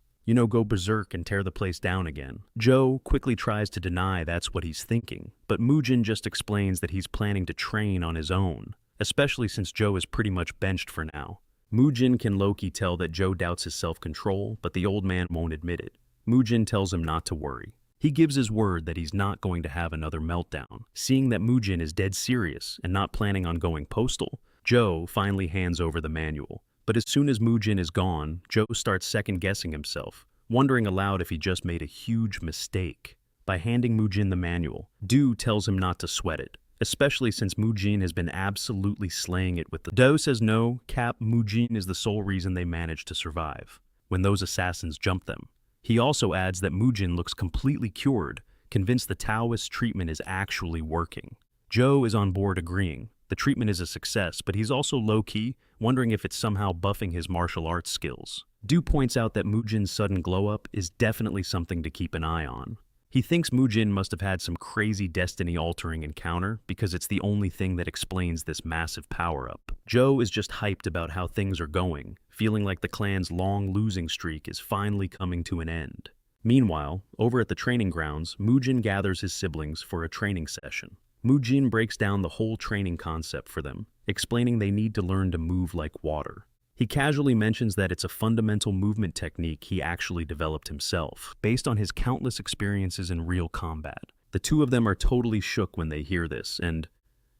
Go berserk and tear the place down again. Joe quickly tries to deny that's what he's thinking, but Mujin just explains that he's planning to train on his own, especially since Joe is pretty much benched for now. Mujin can low-key tell that Joe doubts his self-control, but the old man won't admit it. Mujin tells him not to worry. He gives his word that he's not going to have another meltdown. Seeing that Mujin is dead serious and not planning on going postal, Joe finally hands over the manual. But as soon as Mujin is gone, Joe starts second-guessing himself, wondering aloud if he just made a huge mistake. By handing Mujin the manual, Do tells him not to sweat it, especially since Mujin has been absolutely slaying it with the Do says no, Cap, Mujin is the sole reason they managed to survive when those assassins jumped them. He also adds that Mujin looks completely cured, convinced the Taoist treatment is actually working. Joe is on board agreeing. The treatment is a success, but he's also low-key, wondering if it's somehow buffing his martial arts skills. Du points out that Mujin's sudden glow-up is definitely something to keep an eye on. He thinks Mujin must have had some crazy destiny-altering encounter because it's the only thing that explains this massive power-up. Joe is just hyped about how things are going, feeling like the clan's long losing streak is finally coming to an end. Meanwhile, over at the training grounds, Mujin gathers his siblings for a training session. Mujin breaks down the whole training concept for them, explaining they need to learn to move like water. He casually mentions that it's a fundamental movement technique he actually developed himself, based on his countless experiences in real combat. The two of them are totally shook when they hear this, and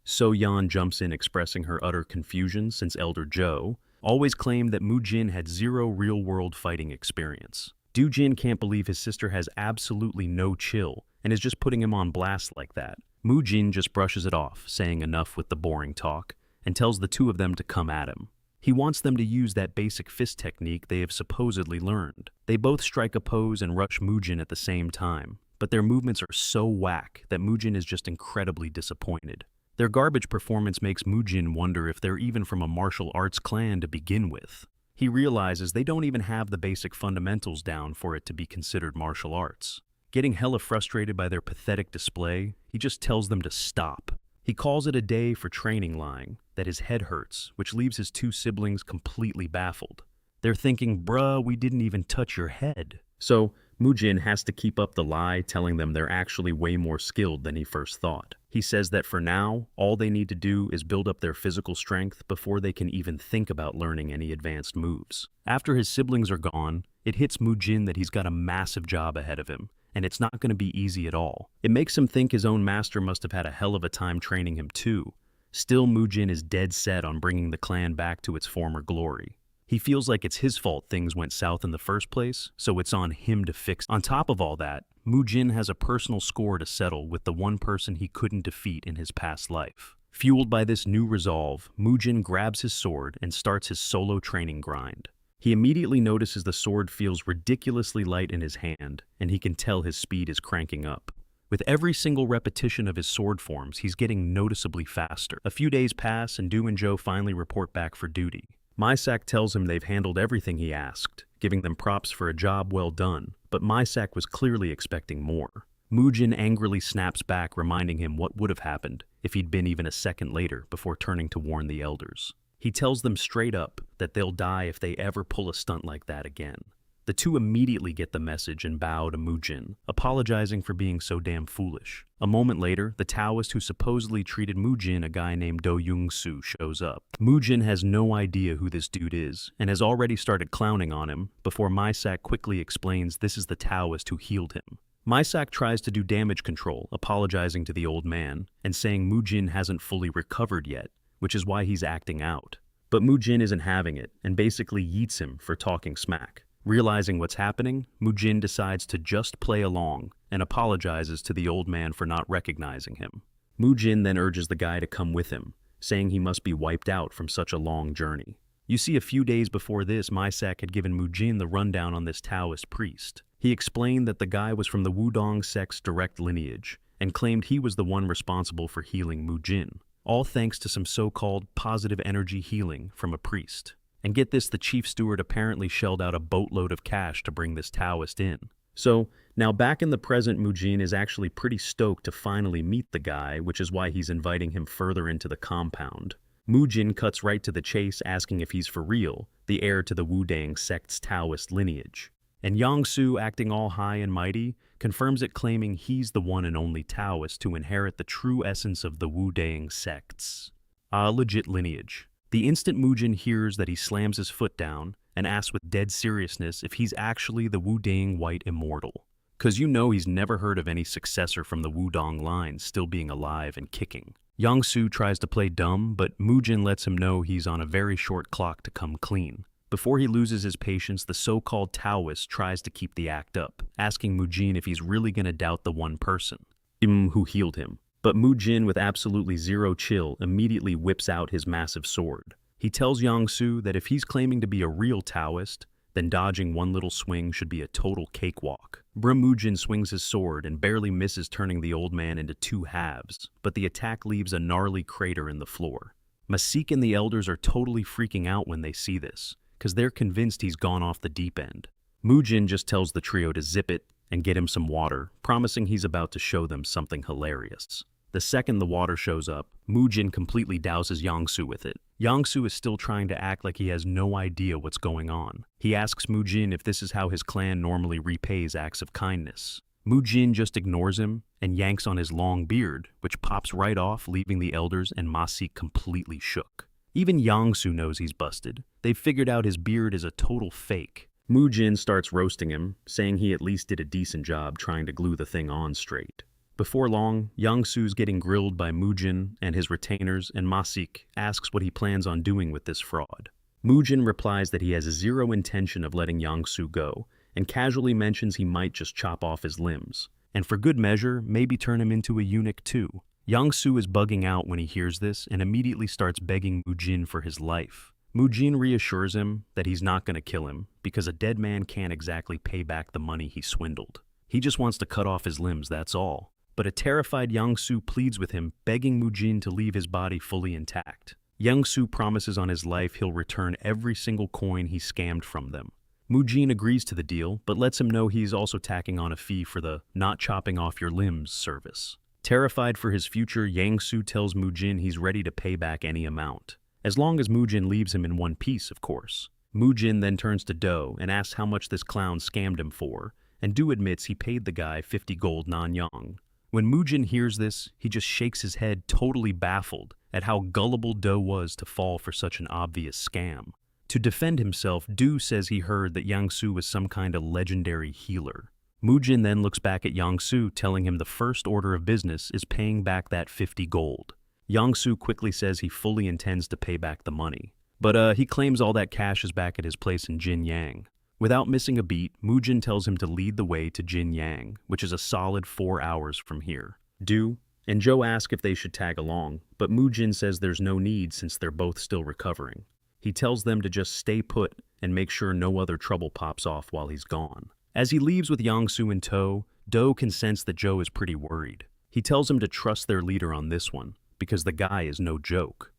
So Yan jumps in expressing her utter confusion since Elder Joe always claimed that Mujin had zero real-world fighting experience. Dujin can't believe his sister has absolutely no chill and is just putting him on blast like that. Mujin just brushes it off, saying enough with the boring talk, and tells the two of them to come at him. He wants them to use that basic fist technique they have supposedly learned. They both strike a pose and rush Mujin at the same time, but their movements are so whack that Mujin is just incredibly disappointed. Their garbage performance makes Mujin wonder if they're even from a martial arts clan to begin with. He realizes they don't even have the basic fundamentals down for it to be considered martial arts. Getting hella frustrated by their pathetic display, he just tells them to stop. He calls it a day for training, lying that his head hurts, which leaves his two siblings completely baffled. They're thinking, bruh, we didn't even touch your head. So Mujin has to keep up the lie, telling them they're actually way more skilled than he first thought. He says that for now, all they need to do is build up their physical strength before they can even think about learning any advanced moves. After his siblings are gone, it hits Mujin that he's got a massive job ahead of him, and it's not going to be easy at all. It makes him think his own master must have had a hell of a time training him too. Still, Mujin is dead set on bringing the clan back to its former glory. He feels like it's his fault things went south in the first place, so it's on him to fix. On top of all that, Mujin has a personal score to settle with the one person he couldn't defeat in his past life. Fueled by this new resolve, Mujin grabs his sword and starts his solo training grind. He immediately notices the sword feels ridiculously light in his hand, and he can tell his speed is cranking up. With every single repetition of his sword forms, he's getting noticeably faster. A few days pass, and Du and Joe finally report back for duty. Mysak tells him they've handled everything he asked, giving them props for a job well done, but Mysak was clearly expecting more. Mujin angrily snaps back, reminding him what would have happened if he'd been even a second later before turning to warn the elders. He tells them straight up that they'll die if they ever pull a stunt like that again. The The two immediately get the message and bow to Mujin, apologizing for being so damn foolish. A moment later, the Taoist who supposedly treated Mujin, a guy named Do Young-soo, shows up. Mujin has no idea who this dude is, and has already started clowning on him, before Maisak quickly explains this is the Taoist who healed him. Maisak tries to do damage control, apologizing to the old man, and saying Mujin hasn't fully recovered yet, which is why he's acting out. But Mujin isn't having it, and basically yeets him for talking smack. Realizing what's happening, Mujin decides to just play along and apologizes to the old man for not recognizing him. Mujin then urges the guy to come with him, saying he must be wiped out from such a long journey. You see, a few days before this, Maisak had given Mujin the rundown on this Taoist priest. He explained that the guy was from the Wudong sect's direct lineage, and claimed he was the one responsible for healing Mujin, all thanks to some so-called positive energy healing from a priest. And get this, the chief steward apparently shelled out a boatload of cash to bring this Taoist in. So, now back in the present, Mujin is actually pretty stoked to finally meet the guy, which is why he's inviting him further into the compound. Mujin cuts right to the chase, asking if he's for real, the heir to the Wudang sect's Taoist lineage. And Yang-soo, acting all high and mighty, confirms it, claiming he's the one and only Taoist to inherit the true essence of the Wudang sects. A legit lineage. The instant Mujin hears that, he slams his foot down and asks with dead seriousness if he's actually the Wudang White Immortal. 'Cause you know he's never heard of any successor from the Wudong line still being alive and kicking. Yang-soo tries to play dumb, but Mujin lets him know he's on a very short clock to come clean. Before he loses his patience, the so-called Taoist tries to keep the act up, asking Mujin if he's really gonna doubt the one person who healed him. But Mujin, with absolutely zero chill, immediately whips out his massive sword. He tells Yang-soo that if he's claiming to be a real Taoist, then dodging one little swing should be a total cakewalk. Mujin swings his sword and barely misses, turning the old man into two halves, but the attack leaves a gnarly crater in the floor. Masik and the elders are totally freaking out when they see this, because they're convinced he's gone off the deep end. Mujin just tells the trio to zip it and get him some water, promising he's about to show them something hilarious. The second the water shows up, Mujin completely douses Yang-soo with it. Yang-soo is still trying to act like he has no idea what's going on. He asks Mujin if this is how his clan normally repays acts of kindness. Mujin just ignores him and yanks on his long beard, which pops right off, leaving the elders and Masik completely shook. Even Yang-soo knows he's busted. They've figured out his beard is a total fake. Mujin starts roasting him, saying he at least did a decent job trying to glue the thing on straight. Before long, Yang-soo's getting grilled by Mujin and his retainers, and Masik asks what he plans on doing with this fraud. Mujin replies that he has zero intention of letting Yang-soo go, and casually mentions he might just chop off his limbs, and for good measure, maybe turn him into a eunuch too. Yang-soo is bugging out when he hears this and immediately starts begging Mujin for his life. Mujin reassures him that he's not going to kill him, because a dead man can't exactly pay back the money he swindled. He just wants to cut off his limbs, that's all. But a terrified Yang-soo pleads with him, begging Mujin to leave his body fully intact. Yang-soo promises on his life he'll return every single coin he scammed from them. Mujin agrees to the deal, but lets him know he's also tacking on a fee for the not chopping off your limbs service. Terrified for his future, Yang-soo tells Mujin he's ready to pay back any amount. As long as Mujin leaves him in one piece, of course. Mujin then turns to Do and asks how much this clown scammed him for, and Do admits he paid the guy 50 gold nanyang. When Mujin hears this, he just shakes his head, totally baffled at how gullible Do was to fall for such an obvious scam. To defend himself, Do says he heard that Yang-soo was some kind of legendary healer. Mujin then looks back at Yang-soo, telling him the first order of business is paying back that 50 gold. Yang-soo quickly says he fully intends to pay back the money, but he claims all that cash is back at his place in Jinyang. Without missing a beat, Mujin tells him to lead the way to Jinyang, which is a solid 4 hours from here. Do and Joe ask if they should tag along, but Mujin says there's no need since they're both still recovering. He tells them to just stay put and make sure no other trouble pops off while he's gone. As he leaves with Yang-soo in tow, Do can sense that Joe is pretty worried. He tells him to trust their leader on this one, because the guy is no joke.